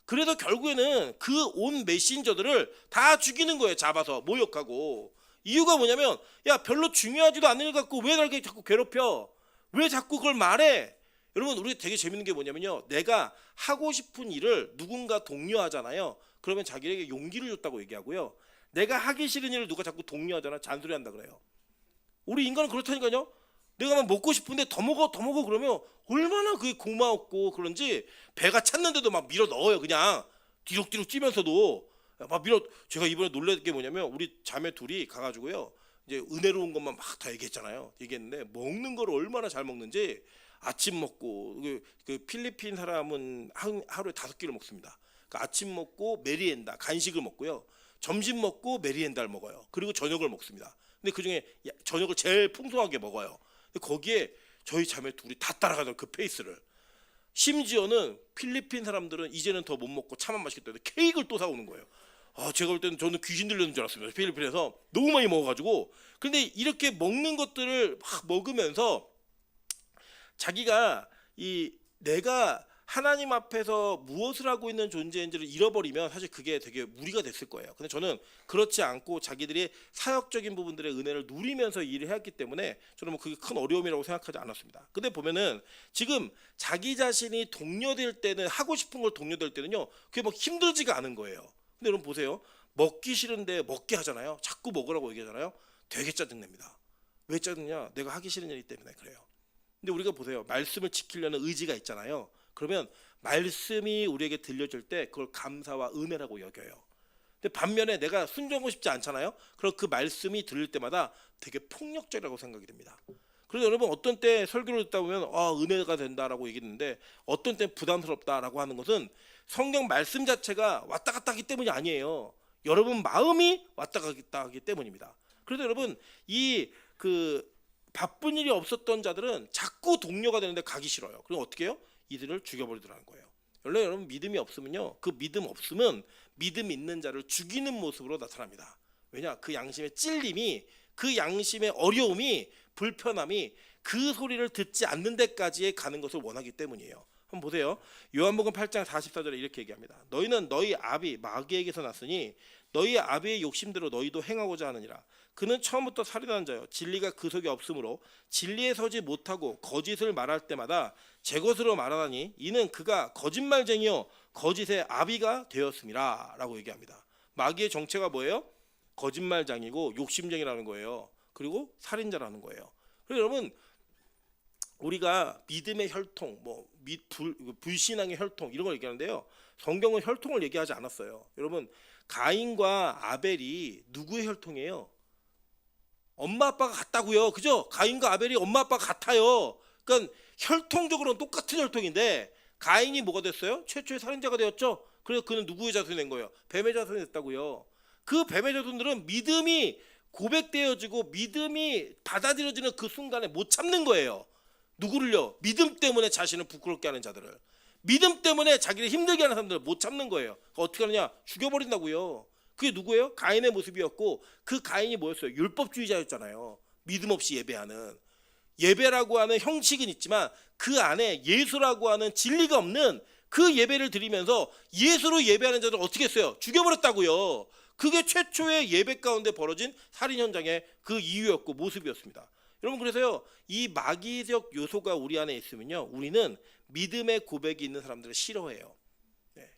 그래서 결국에는 그 온 메신저들을 다 죽이는 거예요. 잡아서 모욕하고. 이유가 뭐냐면 야 별로 중요하지도 않은 일 갖고 왜 나를 자꾸 괴롭혀? 왜 자꾸 그걸 말해? 여러분 우리 되게 재밌는 게 뭐냐면요. 내가 하고 싶은 일을 누군가 독려하잖아요. 그러면 자기에게 용기를 줬다고 얘기하고요. 내가 하기 싫은 일을 누가 자꾸 독려하잖아. 잔소리한다 그래요. 우리 인간은 그렇다니까요. 내가 막 먹고 싶은데 더 먹어 그러면 얼마나 그게 고마웠고 그런지 배가 찼는데도 막 밀어 넣어요. 그냥 뒤룩뒤룩 찌면서도 막 밀어. 제가 이번에 놀랄 게 뭐냐면 우리 자매 둘이 가가지고요. 이제 은혜로운 것만 막 다 얘기했는데 먹는 걸 얼마나 잘 먹는지 아침 먹고 그 필리핀 사람은 하루에 5끼를 먹습니다. 그러니까 아침 먹고 메리엔다 간식을 먹고요. 점심 먹고 메리엔다를 먹어요. 그리고 저녁을 먹습니다. 근데 그중에 저녁을 제일 풍성하게 먹어요. 근데 거기에 저희 자매 둘이 다 따라가던 그 페이스를. 심지어는 필리핀 사람들은 이제는 더 못 먹고 차만 마시겠다는데 케이크를 또 사오는 거예요. 제가 볼 때는 저는 귀신 들렸는 줄 알았습니다. 필리핀에서 너무 많이 먹어가지고. 근데 이렇게 먹는 것들을 막 먹으면서 자기가 내가 하나님 앞에서 무엇을 하고 있는 존재인지를 잃어버리면 사실 그게 되게 무리가 됐을 거예요. 근데 저는 그렇지 않고 자기들이 사역적인 부분들의 은혜를 누리면서 일을 해왔기 때문에 저는 뭐 그게 큰 어려움이라고 생각하지 않았습니다. 근데 보면은 지금 자기 자신이 독려될 때는 하고 싶은 걸 독려될 때는요 그게 뭐 힘들지가 않은 거예요. 근데 여러분 보세요. 먹기 싫은데 먹게 하잖아요. 자꾸 먹으라고 얘기하잖아요. 되게 짜증냅니다. 왜 짜증냐? 내가 하기 싫은 일이기 때문에 그래요. 근데 우리가 보세요. 말씀을 지키려는 의지가 있잖아요. 그러면 말씀이 우리에게 들려질 때 그걸 감사와 은혜라고 여겨요. 근데 반면에 내가 순종하고 싶지 않잖아요. 그럼 그 말씀이 들릴 때마다 되게 폭력적이라고 생각이 됩니다. 그래서 여러분 어떤 때 설교를 듣다 보면 은혜가 된다라고 얘기했는데 어떤 때 부담스럽다라고 하는 것은 성경 말씀 자체가 왔다 갔다 하기 때문이 아니에요. 여러분 마음이 왔다 갔다 하기 때문입니다. 그래서 여러분 바쁜 일이 없었던 자들은 자꾸 동료가 되는데 가기 싫어요. 그럼 어떻게 해요? 이들을 죽여버리더라는 거예요. 원래 여러분 믿음이 없으면요, 그 믿음 없으면 믿음 있는 자를 죽이는 모습으로 나타납니다. 왜냐? 그 양심의 찔림이, 그 양심의 어려움이, 불편함이 그 소리를 듣지 않는 데까지 가는 것을 원하기 때문이에요. 한번 보세요. 요한복음 8장 44절에 이렇게 얘기합니다. 너희는 너희 아비 마귀에게서 났으니 너희 아비의 욕심대로 너희도 행하고자 하느니라. 그는 처음부터 살인하는 자요 진리가 그 속에 없으므로 진리에 서지 못하고 거짓을 말할 때마다 제 것으로 말하나니 이는 그가 거짓말쟁이요 거짓의 아비가 되었음이라 라고 얘기합니다. 마귀의 정체가 뭐예요? 거짓말장이고 욕심쟁이라는 거예요. 그리고 살인자라는 거예요. 그래서 여러분 우리가 믿음의 혈통, 불신앙의 혈통 이런 걸 얘기하는데요. 성경은 혈통을 얘기하지 않았어요. 여러분 가인과 아벨이 누구의 혈통이에요? 엄마 아빠가 같다고요. 그죠? 가인과 아벨이 엄마 아빠가 같아요. 그러니까 혈통적으로는 똑같은 혈통인데 가인이 뭐가 됐어요? 최초의 살인자가 되었죠. 그래서 그는 누구의 자손이 된 거예요? 뱀의 자손이 됐다고요. 그 뱀의 자손들은 믿음이 고백되어지고 믿음이 받아들여지는 그 순간에 못 참는 거예요. 누구를요? 믿음 때문에 자신을 부끄럽게 하는 자들을. 믿음 때문에 자기를 힘들게 하는 사람들을 못 참는 거예요. 어떻게 하느냐? 죽여버린다고요. 그게 누구예요? 가인의 모습이었고 그 가인이 뭐였어요? 율법주의자였잖아요. 믿음 없이 예배하는. 예배라고 하는 형식은 있지만 그 안에 예수라고 하는 진리가 없는 그 예배를 드리면서 예수로 예배하는 자들 어떻게 했어요? 죽여버렸다고요. 그게 최초의 예배 가운데 벌어진 살인 현장의 그 이유였고 모습이었습니다. 여러분 그래서요 이 마귀적 요소가 우리 안에 있으면요 우리는 믿음의 고백이 있는 사람들을 싫어해요.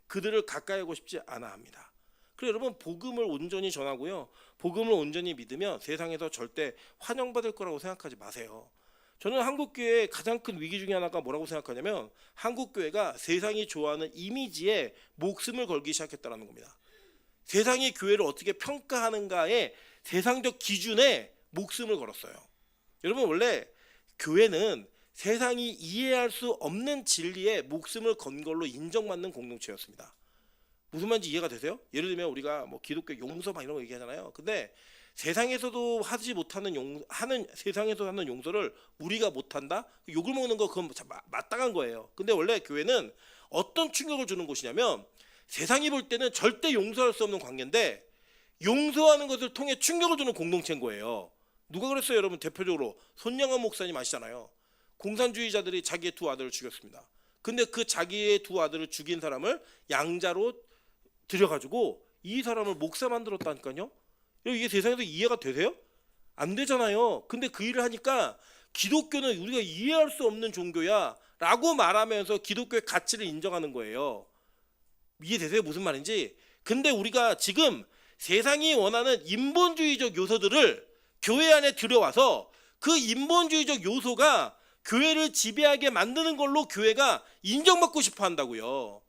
그들을 가까이 하고 싶지 않아 합니다. 그래서 여러분 복음을 온전히 전하고요 복음을 온전히 믿으면 세상에서 절대 환영받을 거라고 생각하지 마세요. 저는 한국교회의 가장 큰 위기 중에 하나가 뭐라고 생각하냐면 한국교회가 세상이 좋아하는 이미지에 목숨을 걸기 시작했다는 겁니다. 세상이 교회를 어떻게 평가하는가에 세상적 기준에 목숨을 걸었어요. 여러분 원래 교회는 세상이 이해할 수 없는 진리에 목숨을 건 걸로 인정받는 공동체였습니다. 무슨 말인지 이해가 되세요? 예를 들면 우리가 뭐 기독교 용서 막 이런 거 얘기하잖아요. 근데 세상에서도 하지 못하는 세상에서 하는 용서를 우리가 못한다? 욕을 먹는 거 그건 마땅한 거예요. 근데 원래 교회는 어떤 충격을 주는 곳이냐면 세상이 볼 때는 절대 용서할 수 없는 관계인데 용서하는 것을 통해 충격을 주는 공동체인 거예요. 누가 그랬어요? 여러분 대표적으로 손양원 목사님 아시잖아요. 공산주의자들이 자기의 두 아들을 죽였습니다. 근데 그 자기의 두 아들을 죽인 사람을 양자로 들여가지고 이 사람을 목사 만들었다니까요. 이게 세상에서 이해가 되세요? 안 되잖아요. 근데 그 일을 하니까 기독교는 우리가 이해할 수 없는 종교야 라고 말하면서 기독교의 가치를 인정하는 거예요. 이해되세요? 무슨 말인지? 근데 우리가 지금 세상이 원하는 인본주의적 요소들을 교회 안에 들여와서 그 인본주의적 요소가 교회를 지배하게 만드는 걸로 교회가 인정받고 싶어 한다고요.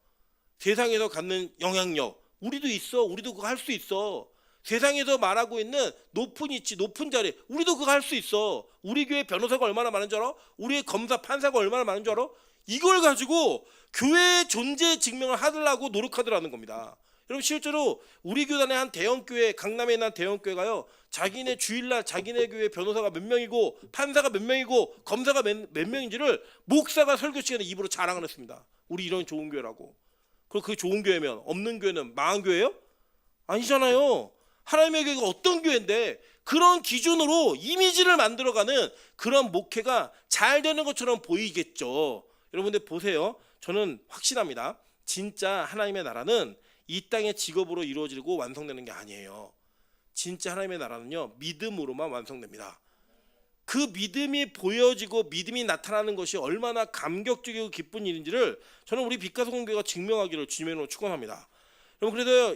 세상에서 갖는 영향력 우리도 있어. 우리도 그거 할 수 있어. 세상에서 말하고 있는 높은 위치 높은 자리 우리도 그거 할 수 있어. 우리 교회 변호사가 얼마나 많은 줄 알아? 우리의 검사 판사가 얼마나 많은 줄 알아? 이걸 가지고 교회의 존재 증명을 하려고 노력하더라는 겁니다. 여러분 실제로 우리 교단의 한 대형교회 강남에 있는 한 대형교회가요 자기네 주일날 자기네 교회 변호사가 몇 명이고 판사가 몇 명이고 검사가 몇 명인지를 목사가 설교 시간에 입으로 자랑을 했습니다. 우리 이런 좋은 교회라고. 그럼 그게 좋은 교회면 없는 교회는 망한 교회예요? 아니잖아요. 하나님의 교회가 어떤 교회인데 그런 기준으로 이미지를 만들어가는 그런 목회가 잘 되는 것처럼 보이겠죠. 여러분들 보세요. 저는 확신합니다. 진짜 하나님의 나라는 이 땅의 직업으로 이루어지고 완성되는 게 아니에요. 진짜 하나님의 나라는요 믿음으로만 완성됩니다. 그 믿음이 보여지고 믿음이 나타나는 것이 얼마나 감격적이고 기쁜 일인지를 저는 우리 빛과 소금 교회가 증명하기를 주님으로 축원합니다. 여러분 그래서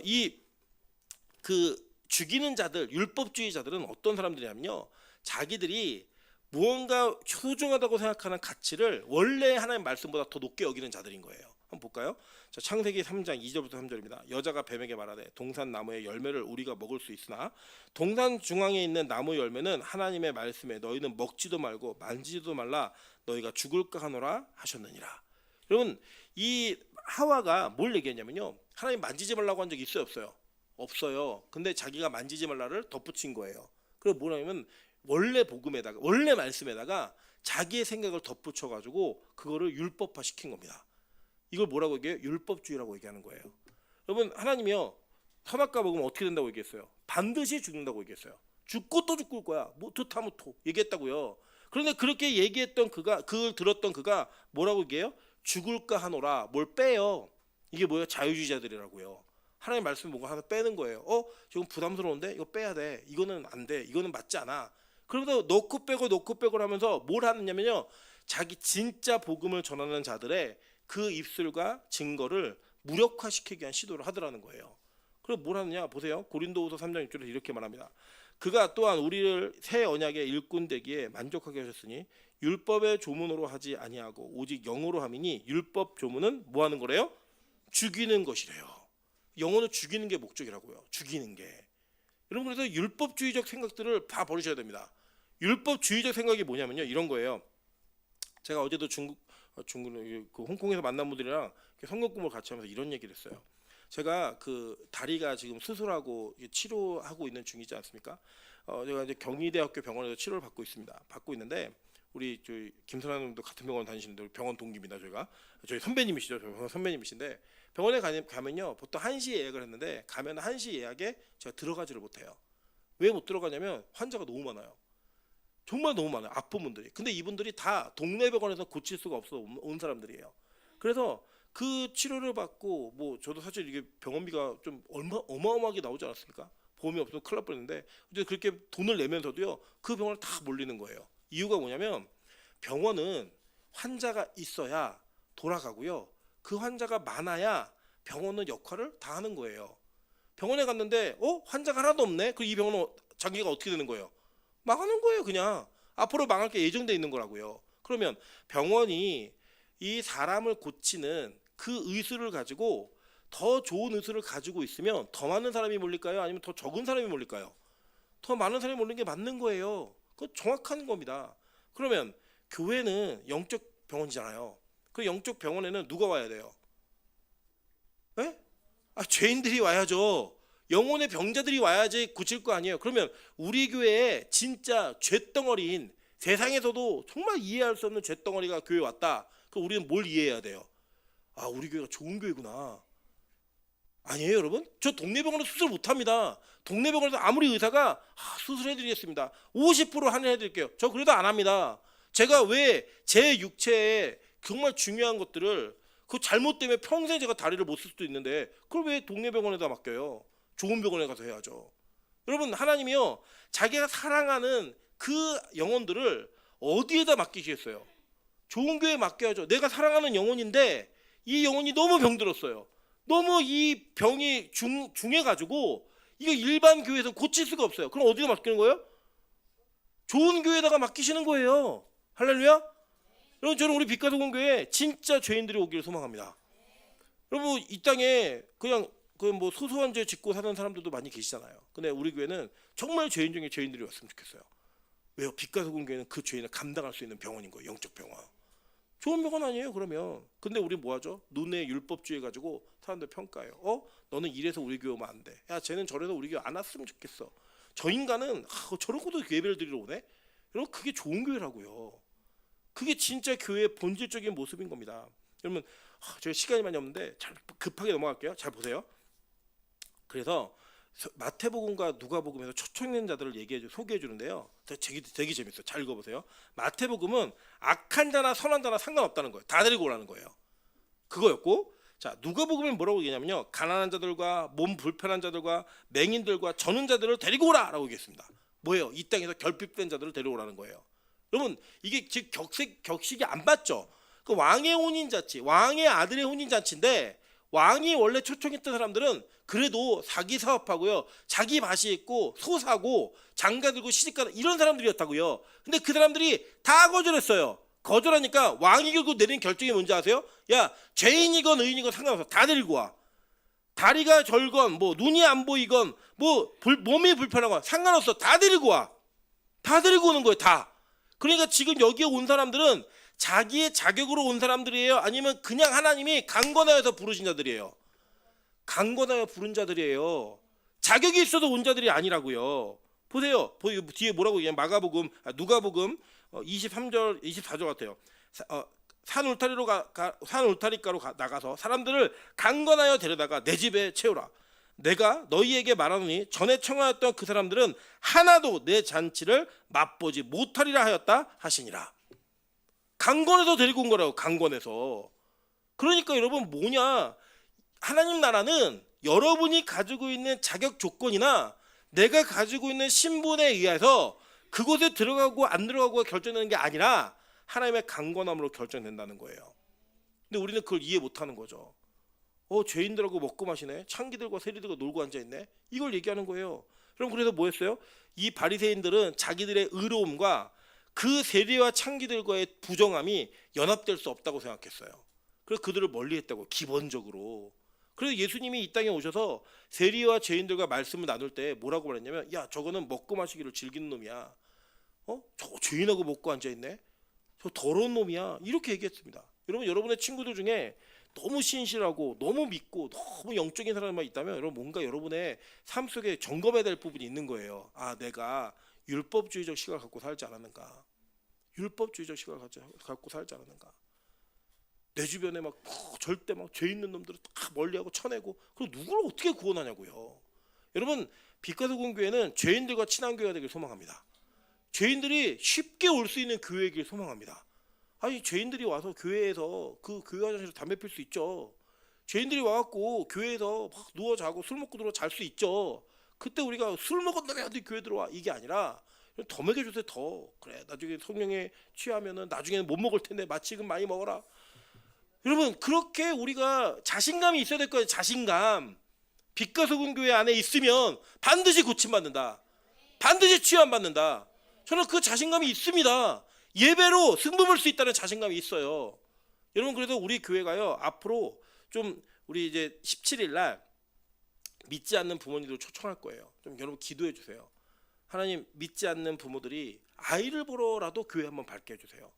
그 죽이는 자들 율법주의자들은 어떤 사람들이냐면요 자기들이 무언가 소중하다고 생각하는 가치를 원래 하나님 말씀보다 더 높게 여기는 자들인 거예요. 한번 볼까요? 자, 창세기 3장 2절부터 3절입니다. 여자가 뱀에게 말하되 동산 나무의 열매를 우리가 먹을 수 있으나 동산 중앙에 있는 나무 열매는 하나님의 말씀에 너희는 먹지도 말고 만지지도 말라 너희가 죽을까 하노라 하셨느니라. 여러분 이 하와가 뭘 얘기했냐면요 하나님 만지지 말라고 한 적 있어요 없어요? 없어요. 근데 자기가 만지지 말라를 덧붙인 거예요. 그리고 뭐냐면 원래 복음에다가 원래 말씀에다가 자기의 생각을 덧붙여 가지고 그거를 율법화 시킨 겁니다. 이걸 뭐라고 얘기해요? 율법주의라고 얘기하는 거예요. 여러분 하나님이요 선악과 먹으면 어떻게 된다고 얘기했어요? 반드시 죽는다고 얘기했어요. 죽고 또 죽을 거야. 무토타무토 얘기했다고요. 그런데 그렇게 얘기했던 그가 그걸 들었던 그가 뭐라고 얘기해요? 죽을까 하노라. 뭘 빼요. 이게 뭐예요? 자유주의자들이라고요. 하나님 말씀 보고 하나 빼는 거예요. 지금 부담스러운데 이거 빼야 돼. 이거는 안 돼. 이거는 맞지 않아. 그러면서 넣고 빼고 하면서 뭘 하느냐면요. 자기 진짜 복음을 전하는 자들의 그 입술과 증거를 무력화시키기 위한 시도를 하더라는 거예요. 그리고 뭘 하느냐 보세요. 고린도후서 3장 6절에 이렇게 말합니다. 그가 또한 우리를 새 언약의 일꾼 되기에 만족하게 하셨으니 율법의 조문으로 하지 아니하고 오직 영으로 함이니 율법 조문은 뭐 하는 거래요? 죽이는 것이래요. 영어는 죽이는 게 목적이라고요. 죽이는 게. 여러분 그래서 율법주의적 생각들을 다 버리셔야 됩니다. 율법주의적 생각이 뭐냐면요. 이런 거예요. 제가 어제도 중국 그 홍콩에서 만난 분들이랑 성경 공부를 같이 하면서 이런 얘기를 했어요. 제가 그 다리가 지금 수술하고 치료하고 있는 중이지 않습니까? 제가 이제 경희대학교 병원에서 치료를 받고 있습니다. 받고 있는데 우리 저희 김선아님도 같은 병원 다니시는데 병원 동기입니다. 저희 선배님이시죠. 저희 선배님이신데 병원에 가면요 보통 1시 예약을 했는데 가면 1시 예약에 제가 들어가지를 못해요. 왜 못 들어가냐면 환자가 너무 많아요. 정말 너무 많아요. 아픈 분들이. 근데 이분들이 다 동네 병원에서 고칠 수가 없어 온 사람들이에요. 그래서 그 치료를 받고 뭐 저도 사실 이게 병원비가 좀 어마어마하게 나오지 않았습니까? 보험이 없으면 큰일 날 뻔했는데 그렇게 돈을 내면서도요 그 병원을 다 몰리는 거예요. 이유가 뭐냐면 병원은 환자가 있어야 돌아가고요. 그 환자가 많아야 병원은 역할을 다 하는 거예요. 병원에 갔는데 환자가 하나도 없네. 그 이 병원은 장기가 어떻게 되는 거예요? 망하는 거예요. 그냥 앞으로 망할 게 예정돼 있는 거라고요. 그러면 병원이 이 사람을 고치는 그 의술을 가지고 더 좋은 의술을 가지고 있으면 더 많은 사람이 몰릴까요? 아니면 더 적은 사람이 몰릴까요? 더 많은 사람이 몰리는 게 맞는 거예요. 그건 정확한 겁니다. 그러면 교회는 영적 병원이잖아요. 그 영적 병원에는 누가 와야 돼요? 에? 죄인들이 와야죠. 영혼의 병자들이 와야지 고칠 거 아니에요. 그러면 우리 교회에 진짜 죄덩어리인, 세상에서도 정말 이해할 수 없는 죄덩어리가 교회에 왔다. 그럼 우리는 뭘 이해해야 돼요? 우리 교회가 좋은 교회구나. 아니에요, 여러분? 저 동네 병원에서 수술 못합니다. 동네 병원에서 아무리 의사가 수술해드리겠습니다, 50% 할인해드릴게요, 저 그래도 안 합니다. 제가 왜 제 육체에 정말 중요한 것들을 그 잘못 때문에 평생 제가 다리를 못 쓸 수도 있는데 그걸 왜 동네 병원에다 맡겨요? 좋은 병원에 가서 해야죠. 여러분, 하나님이요, 자기가 사랑하는 그 영혼들을 어디에다 맡기시겠어요? 좋은 교회에 맡겨야죠. 내가 사랑하는 영혼인데 이 영혼이 너무 병들었어요. 너무 이 병이 중해가지고 이거 일반 교회에서 고칠 수가 없어요. 그럼 어디다 맡기는 거예요? 좋은 교회에다가 맡기시는 거예요. 할렐루야. 여러분, 저는 우리 빛가도공교회 진짜 죄인들이 오기를 소망합니다. 여러분, 이 땅에 그냥 그 뭐 소소한 죄 짓고 사는 사람들도 많이 계시잖아요. 근데 우리 교회는 정말 죄인 중에 죄인들이 왔으면 좋겠어요. 왜요? 빛가도공교회는 그 죄인을 감당할 수 있는 병원인 거예요. 영적 병원. 좋은 병원 아니에요, 그러면. 근데 우리 뭐 하죠? 눈에 율법주의 가지고 사람들 평가해요. 너는 이래서 우리 교회 오면 안 돼. 야, 쟤는 저래서 우리 교회 안 왔으면 좋겠어. 저 인간은 저러고도 예배를 드리러 오네? 여러분, 그게 좋은 교회라고요. 그게 진짜 교회의 본질적인 모습인 겁니다. 여러분, 저희 시간이 많이 없는데 잘 급하게 넘어갈게요. 잘 보세요. 그래서 마태복음과 누가복음에서 초청된 자들을 소개해 주는데요. 되게 재밌어요. 잘 읽어보세요. 마태복음은 악한 자나 선한 자나 상관없다는 거예요. 다 데리고 오라는 거예요. 그거였고, 자, 누가복음은 뭐라고 얘기냐면요, 가난한 자들과 몸 불편한 자들과 맹인들과 저는 자들을 데리고 오라라고 얘기했습니다. 뭐예요? 이 땅에서 결핍된 자들을 데려오라는 거예요. 여러분, 이게 즉 격식이 안 맞죠? 그 왕의 혼인잔치, 왕의 아들의 혼인잔치인데 왕이 원래 초청했던 사람들은 그래도 사기 사업하고요, 자기 밭이 있고 소 사고 장가 들고 시집가는 이런 사람들이었다고요. 근데 그 사람들이 다 거절했어요. 거절하니까 왕이 결국 내린 결정이 뭔지 아세요? 야, 죄인이건 의인이건 상관없어, 다 데리고 와. 다리가 절건 뭐 눈이 안 보이건 뭐 몸이 불편하건 상관없어, 다 데리고 와. 다 데리고 오는 거예요, 다. 그러니까 지금 여기에 온 사람들은 자기의 자격으로 온 사람들이에요? 아니면 그냥 하나님이 강권하여서 부르신 자들이에요? 강권하여 부른 자들이에요. 자격이 있어도 온 자들이 아니라고요. 보세요. 뒤에 뭐라고 얘기해? 누가복음 23절 24절 같아요. 산 울타리가로 나가서 사람들을 강권하여 데려다가 내 집에 채우라. 내가 너희에게 말하노니 전에 청하였던 그 사람들은 하나도 내 잔치를 맛보지 못하리라 하였다 하시니라. 강권해서 데리고 온 거라고, 강권해서. 그러니까 여러분, 뭐냐, 하나님 나라는 여러분이 가지고 있는 자격 조건이나 내가 가지고 있는 신분에 의해서 그곳에 들어가고 안 들어가고가 결정되는 게 아니라 하나님의 강권함으로 결정된다는 거예요. 근데 우리는 그걸 이해 못하는 거죠. 죄인들하고 먹고 마시네, 창기들과 세리들과 놀고 앉아있네, 이걸 얘기하는 거예요. 그럼 그래서 뭐 했어요? 이 바리새인들은 자기들의 의로움과 그 세리와 창기들과의 부정함이 연합될 수 없다고 생각했어요. 그래서 그들을 멀리했다고, 기본적으로. 그래서 예수님이 이 땅에 오셔서 세리와 죄인들과 말씀을 나눌 때 뭐라고 말했냐면, 야, 저거는 먹고 마시기를 즐기는 놈이야. 저거 죄인하고 먹고 앉아있네, 저 더러운 놈이야, 이렇게 얘기했습니다. 여러분, 여러분의 친구들 중에 너무 신실하고 너무 믿고 너무 영적인 사람만 있다면 여러분, 뭔가 여러분의 삶 속에 점검해야 될 부분이 있는 거예요. 내가 율법주의적 시각을 갖고 살지 않았는가? 율법주의적 시각을 갖고 살지 않았는가? 내 주변에 절대 죄 있는 놈들을 다 멀리하고 쳐내고, 그럼 누구를 어떻게 구원하냐고요. 여러분, 빛가도공교회는 죄인들과 친한 교회가 되길 소망합니다. 죄인들이 쉽게 올 수 있는 교회이길 소망합니다. 죄인들이 와서 교회에서 그 교회 화장실에서 담배 필 수 있죠. 죄인들이 와갖고 교회에서 막 누워 자고 술 먹고 들어 잘 수 있죠. 그때 우리가 술 먹은 놈이 어디 교회 들어와, 이게 아니라 더 먹여주세요. 더. 그래 나중에 성령에 취하면은 나중에는 못 먹을 텐데 마치금 많이 먹어라. 여러분 그렇게 우리가 자신감이 있어야 될 거예요. 자신감. 빛과 소금 교회 안에 있으면 반드시 고침받는다. 반드시 취함받는다. 저는 그 자신감이 있습니다. 예배로 승부 볼 수 있다는 자신감이 있어요. 여러분 그래서 우리 교회가요 앞으로 좀 우리 이제 17일 날 믿지 않는 부모님들 초청할 거예요. 좀 여러분 기도해 주세요. 하나님 믿지 않는 부모들이 아이를 보러라도 교회 한번 밝게 해주세요.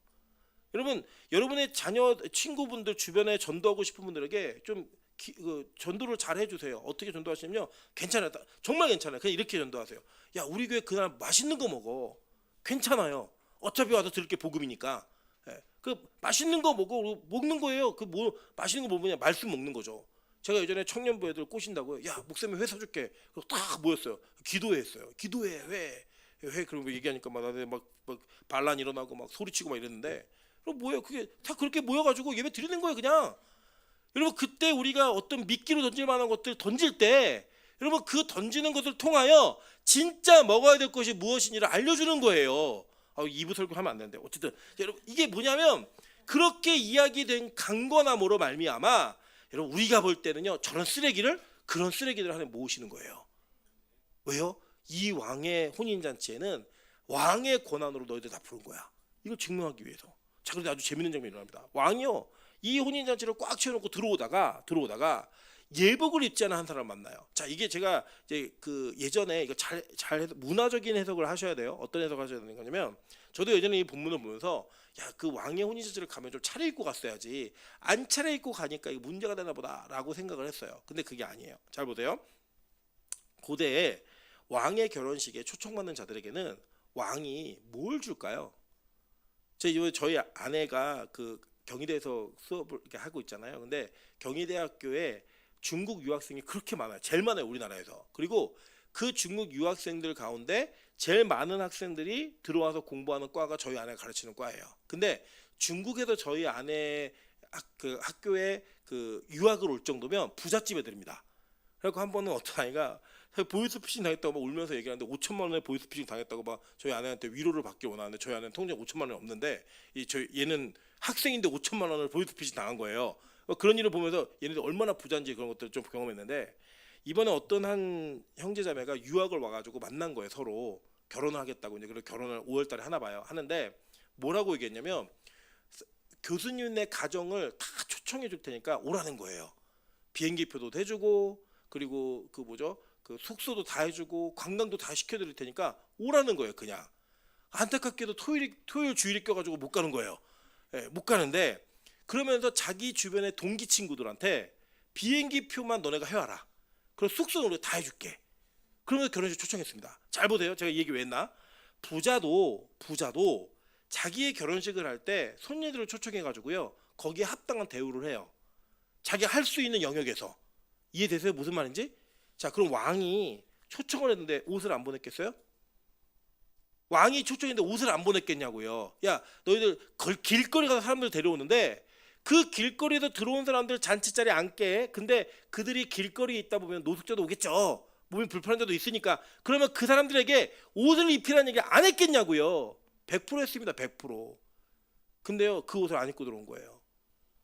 여러분 여러분의 자녀 친구분들 주변에 전도하고 싶은 분들에게 좀 전도를 잘 해주세요. 어떻게 전도하시냐면요 괜찮아요. 정말 괜찮아요. 그냥 이렇게 전도하세요. 야 우리 교회 그날 맛있는 거 먹어. 괜찮아요. 어차피 와서 들을 게 복음이니까. 예, 그 맛있는 거 먹는 거예요. 그 뭐 맛있는 거 뭐냐 말씀 먹는 거죠. 제가 예전에 청년부 애들 꼬신다고요. 야 목사님 회 사줄게. 그래서 딱 모였어요. 기도회 했어요. 기도회 회 그런 거 얘기하니까 막 나한테 막 반란 일어나고 막 소리치고 막 이랬는데 그럼 뭐예요? 그게 다 그렇게 모여가지고 예배 드리는 거예요 그냥. 여러분 그때 우리가 어떤 미끼로 던질 만한 것들 던질 때 여러분 그 던지는 것을 통하여 진짜 먹어야 될 것이 무엇인지를 알려주는 거예요. 2부 설교하면 안 되는데 어쨌든 여러분 이게 뭐냐면 그렇게 이야기된 강권함으로 말미암아 여러분 우리가 볼 때는요 저런 쓰레기를 그런 쓰레기들 안에 모으시는 거예요. 왜요? 이 왕의 혼인잔치에는 왕의 권한으로 너희들 다 부른 거야. 이걸 증명하기 위해서. 자 그런데 아주 재밌는 장면이 일어납니다. 왕이요 이 혼인잔치를 꽉 채워놓고 들어오다가 예복을 입지 않은 한 사람을 만나요. 자 이게 제가 이제 그 예전에 이거 잘 해서 문화적인 해석을 하셔야 돼요. 어떤 해석을 하셔야 되는 거냐면 저도 예전에 이 본문을 보면서 야 그 왕의 혼인잔치를 가면 좀 차려입고 갔어야지 안 차려입고 가니까 이게 문제가 되나 보다라고 생각을 했어요. 근데 그게 아니에요. 잘 보세요. 고대에 왕의 결혼식에 초청받는 자들에게는 왕이 뭘 줄까요? 저희 아내가 그 경희대에서 수업을 이렇게 하고 있잖아요. 근데 경희대학교에 중국 유학생이 그렇게 많아요. 제일 많아요 우리나라에서. 그리고 그 중국 유학생들 가운데 제일 많은 학생들이 들어와서 공부하는 과가 저희 아내가 가르치는 과예요. 근데 중국에서 저희 아내 학교에 그 유학을 올 정도면 부잣집 애들입니다. 그래서 한 번은 어떤 아이가 보이스피싱 당했다고 막 울면서 얘기하는데 5천만 원에 보이스피싱 당했다고 막 저희 아내한테 위로를 받길 원하는데 저희 아내는 통장 5천만 원이 없는데 얘는 학생인데 5천만 원을 보이스피싱 당한 거예요. 그런 일을 보면서 얘네들 얼마나 부자인지 그런 것들을 좀 경험했는데 이번에 어떤 한 형제자매가 유학을 와가지고 만난 거예요. 서로 결혼을 하겠다고. 이제 그래서 결혼을 5월달에 하나 봐요. 하는데 뭐라고 얘기했냐면 교수님네 가정을 다 초청해 줄 테니까 오라는 거예요. 비행기표도 해주고 그리고 그 숙소도 다 해주고 관광도 다 시켜드릴 테니까 오라는 거예요. 그냥 안타깝게도 토요일 주일이 껴가지고 못 가는 거예요. 예, 못 가는데 그러면서 자기 주변의 동기 친구들한테 비행기 표만 너네가 해와라. 그리고 숙소는 우리가 다 해줄게. 그러면서 결혼식 초청했습니다. 잘 보세요. 제가 이 얘기 왜 했나? 부자도 자기의 결혼식을 할 때 손님들을 초청해가지고요. 거기에 합당한 대우를 해요. 자기가 할 수 있는 영역에서. 이해되세요? 무슨 말인지? 자 그럼 왕이 초청을 했는데 옷을 안 보냈겠어요? 왕이 초청했는데 옷을 안 보냈겠냐고요. 야 너희들 길거리 가서 사람들 데려오는데 그 길거리에서 들어온 사람들 잔치 자리에 앉게. 근데 그들이 길거리에 있다 보면 노숙자도 오겠죠. 몸이 불편한 데도 있으니까. 그러면 그 사람들에게 옷을 입히라는 얘기 안 했겠냐고요. 100% 했습니다. 100%. 근데요 그 옷을 안 입고 들어온 거예요.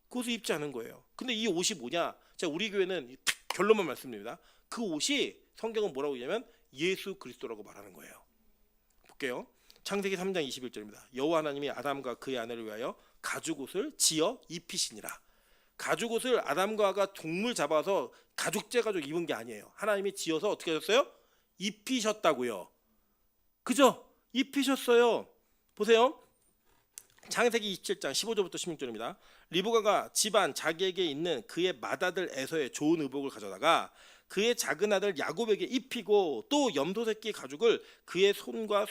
그 옷을 입지 않은 거예요. 근데 이 옷이 뭐냐? 자 우리 교회는 결론만 말씀드립니다. 그 옷이 성경은 뭐라고 얘기하면 예수 그리스도라고 말하는 거예요. 볼게요. 창세기 3장 21절입니다. 여호와 하나님이 아담과 그의 아내를 위하여 가죽옷을 지어 입히시니라. 가죽옷을 아담과 하와가 동물 잡아서 가죽 가지고 입은 게 아니에요. 하나님이 지어서 어떻게 하셨어요? 입히셨다고요. 그죠? 입히셨어요. 보세요. 창세기 27장 15절부터 16절입니다. 리브가가 집안 자기에게 있는 그의 맏아들 에서의 좋은 의복을 가져다가 그의 작은 아들 야곱에게 입히고 또 염소 새끼 가죽을 그의 손과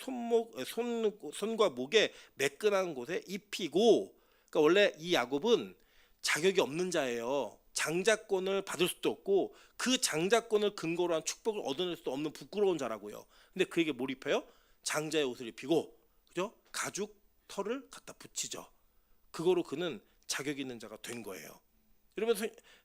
목에 매끈한 곳에 입히고. 그러니까 원래 이 야곱은 자격이 없는 자예요. 장자권을 받을 수도 없고 그 장자권을 근거로 한 축복을 얻어낼 수도 없는 부끄러운 자라고요. 근데 그에게 뭘 입혀요? 장자의 옷을 입히고, 그죠? 가죽 털을 갖다 붙이죠. 그거로 그는 자격 있는 자가 된 거예요. 여러분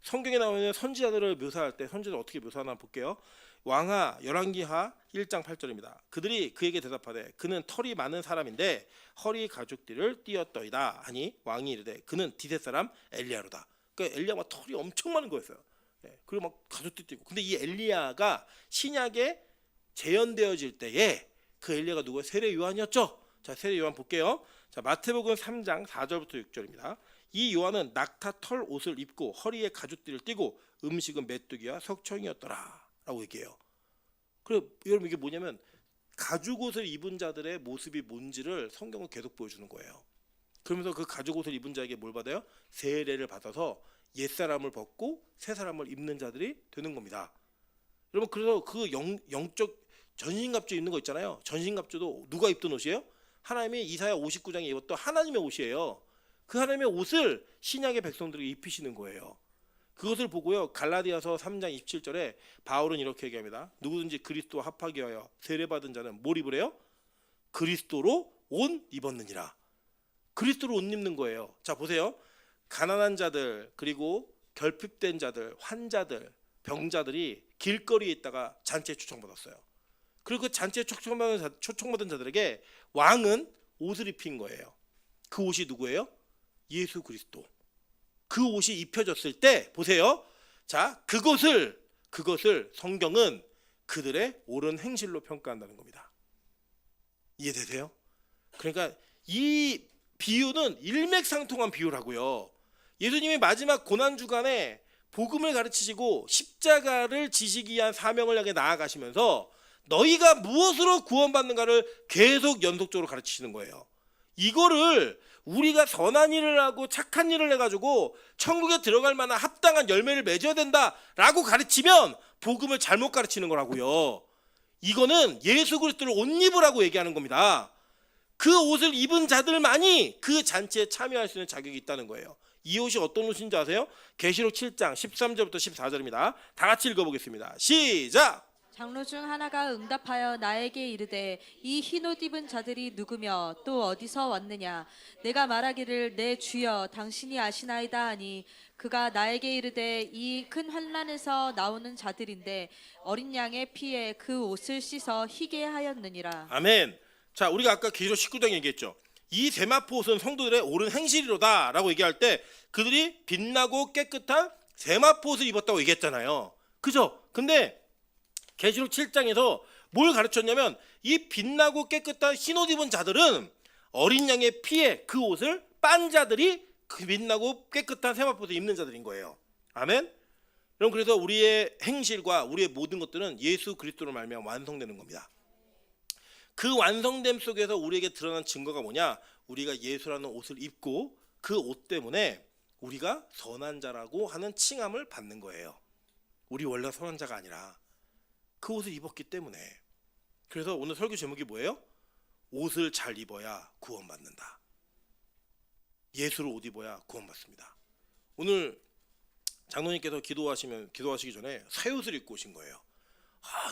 성경에 나오는 선지자들을 묘사할 때 선지자들 어떻게 묘사하나 볼게요. 왕하 열왕기하 1장 8절입니다. 그들이 그에게 대답하되 그는 털이 많은 사람인데 허리 가죽띠를 띄었더이다 하니 왕이 이르되 그는 디셋 사람 엘리야로다. 그러니까 엘리야가 털이 엄청 많은 거였어요. 그리고 막 가죽띠 띄고. 근데 이 엘리야가 신약에 재현되어질 때에 그 엘리야가 누구예요? 세례 요한이었죠. 자, 세례 요한 볼게요. 자, 마태복음 3장 4절부터 6절입니다. 이 요한은 낙타 털 옷을 입고 허리에 가죽띠를 띠고 음식은 메뚜기와 석청이었더라 라고 얘기해요. 그리고 여러분 이게 뭐냐면 가죽 옷을 입은 자들의 모습이 뭔지를 성경은 계속 보여주는 거예요. 그러면서 그 가죽 옷을 입은 자에게 뭘 받아요? 세례를 받아서 옛사람을 벗고 새사람을 입는 자들이 되는 겁니다. 여러분 그래서 그 영적 전신갑주 입는 거 있잖아요. 전신갑주도 누가 입던 옷이에요? 하나님이 이사야 59장에 입었던 하나님의 옷이에요. 그 하나님의 옷을 신약의 백성들에게 입히시는 거예요. 그것을 보고요. 갈라디아서 3장 27절에 바울은 이렇게 얘기합니다. 누구든지 그리스도와 합하기 위하여 세례받은 자는 뭘 입으래요? 그리스도로 옷 입었느니라. 그리스도로 옷 입는 거예요. 자 보세요. 가난한 자들 그리고 결핍된 자들, 환자들, 병자들이 길거리에 있다가 잔치에 초청받았어요. 그리고 그 잔치에 초청받은 자들에게 왕은 옷을 입힌 거예요. 그 옷이 누구예요? 예수 그리스도. 그 옷이 입혀졌을 때 보세요. 자, 그것을 성경은 그들의 옳은 행실로 평가한다는 겁니다. 이해되세요? 그러니까 이 비유는 일맥상통한 비유라고요. 예수님이 마지막 고난 주간에 복음을 가르치시고 십자가를 지시기 위한 사명을 향해 나아가시면서 너희가 무엇으로 구원받는가를 계속 연속적으로 가르치시는 거예요. 이거를 우리가 선한 일을 하고 착한 일을 해가지고 천국에 들어갈 만한 합당한 열매를 맺어야 된다라고 가르치면 복음을 잘못 가르치는 거라고요. 이거는 예수 그리스도를 옷 입으라고 얘기하는 겁니다. 그 옷을 입은 자들만이 그 잔치에 참여할 수 있는 자격이 있다는 거예요. 이 옷이 어떤 옷인지 아세요? 계시록 7장 13절부터 14절입니다. 다 같이 읽어보겠습니다. 시작! 장로 중 하나가 응답하여 나에게 이르되 이 흰옷 입은 자들이 누구며 또 어디서 왔느냐 내가 말하기를 내 주여 당신이 아시나이다 하니 그가 나에게 이르되 이 큰 환난에서 나오는 자들인데 어린 양의 피에 그 옷을 씻어 희게 하였느니라. 아멘. 자, 우리가 아까 계시록 19장 얘기했죠. 이 세마포 옷은 성도들의 옳은 행실이로다 라고 얘기할 때 그들이 빛나고 깨끗한 세마포 옷을 입었다고 얘기했잖아요. 그죠? 근데 계시록 7장에서 뭘 가르쳤냐면 이 빛나고 깨끗한 흰옷 입은 자들은 어린 양의 피에 그 옷을 빤 자들이 그 빛나고 깨끗한 세마포 옷을 입는 자들인 거예요. 아멘. 여러분 그래서 우리의 행실과 우리의 모든 것들은 예수 그리스도로 말미암아 완성되는 겁니다. 그 완성됨 속에서 우리에게 드러난 증거가 뭐냐? 우리가 예수라는 옷을 입고 그 옷 때문에 우리가 선한 자라고 하는 칭함을 받는 거예요. 우리 원래 선한 자가 아니라 그 옷을 입었기 때문에. 그래서 오늘 설교 제목이 뭐예요? 옷을 잘 입어야 구원받는다. 예수를 옷 입어야 구원받습니다. 오늘 장로님께서 기도하시기 전에 새 옷을 입고 오신 거예요.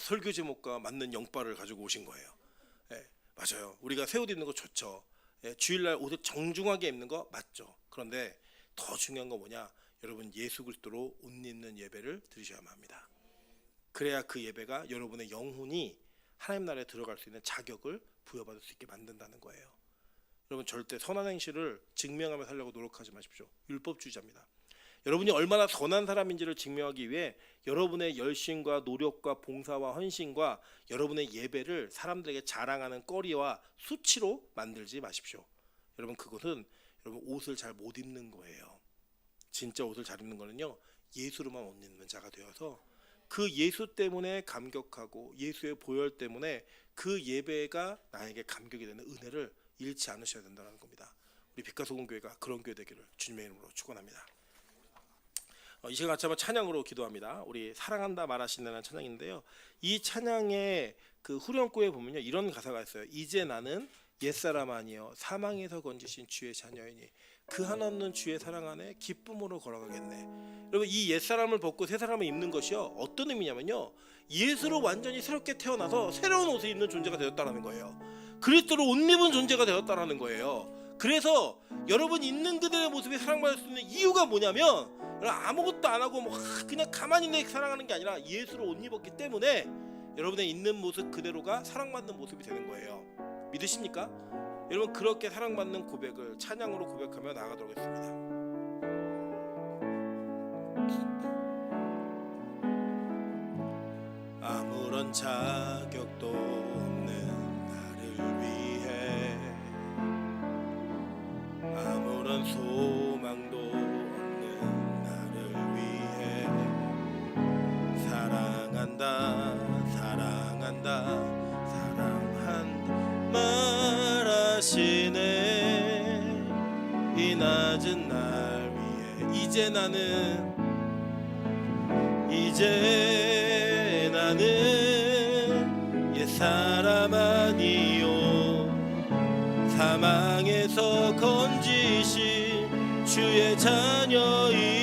설교 제목과 맞는 영빨을 가지고 오신 거예요. 맞아요. 우리가 새 옷 입는 거 좋죠. 주일날 옷을 정중하게 입는 거 맞죠. 그런데 더 중요한 거 뭐냐? 여러분 예수 그리스도로 옷 입는 예배를 드리셔야만 합니다. 그래야 그 예배가 여러분의 영혼이 하나님 나라에 들어갈 수 있는 자격을 부여받을 수 있게 만든다는 거예요. 여러분 절대 선한 행실을 증명하며 살려고 노력하지 마십시오. 율법주의자입니다. 여러분이 얼마나 선한 사람인지를 증명하기 위해 여러분의 열심과 노력과 봉사와 헌신과 여러분의 예배를 사람들에게 자랑하는 거리와 수치로 만들지 마십시오. 여러분 그것은 여러분 옷을 잘 못 입는 거예요. 진짜 옷을 잘 입는 거는요 예수로만 옷 입는 자가 되어서 그 예수 때문에 감격하고 예수의 보혈 때문에 그 예배가 나에게 감격이 되는 은혜를 잃지 않으셔야 된다는 겁니다. 우리 빛과소금교회가 그런 교회 되기를 주님의 이름으로 축원합니다. 이 시간 같이 한번 찬양으로 기도합니다. 우리 사랑한다 말하신다는 찬양인데요. 이 찬양의 그 후렴구에 보면요 이런 가사가 있어요. 이제 나는 옛사람 아니여 사망에서 건지신 주의 자녀이니 그 한없는 주의 사랑 안에 기쁨으로 걸어가겠네. 여러분 이 옛사람을 벗고 새사람을 입는 것이요 어떤 의미냐면요 예수로 완전히 새롭게 태어나서 새로운 옷을 입는 존재가 되었다라는 거예요. 그리스도로 옷 입은 존재가 되었다라는 거예요. 그래서 여러분 있는 그들의 모습이 사랑받을 수 있는 이유가 뭐냐면 아무것도 안 하고 뭐 그냥 가만히 있는 게 사랑하는 게 아니라 예수를 옷 입었기 때문에 여러분의 있는 모습 그대로가 사랑받는 모습이 되는 거예요. 믿으십니까? 여러분 그렇게 사랑받는 고백을 찬양으로 고백하며 나아가도록 하겠습니다. 아무런 자격도 없는 나를 위해 아무런 소망도 없는 나를 위해 사랑한다 사랑한다 사랑한다 말하시네. 이 낮은 날 위해 이제 나는 옛사람 아니요 사망에서 건지신 주의 자녀이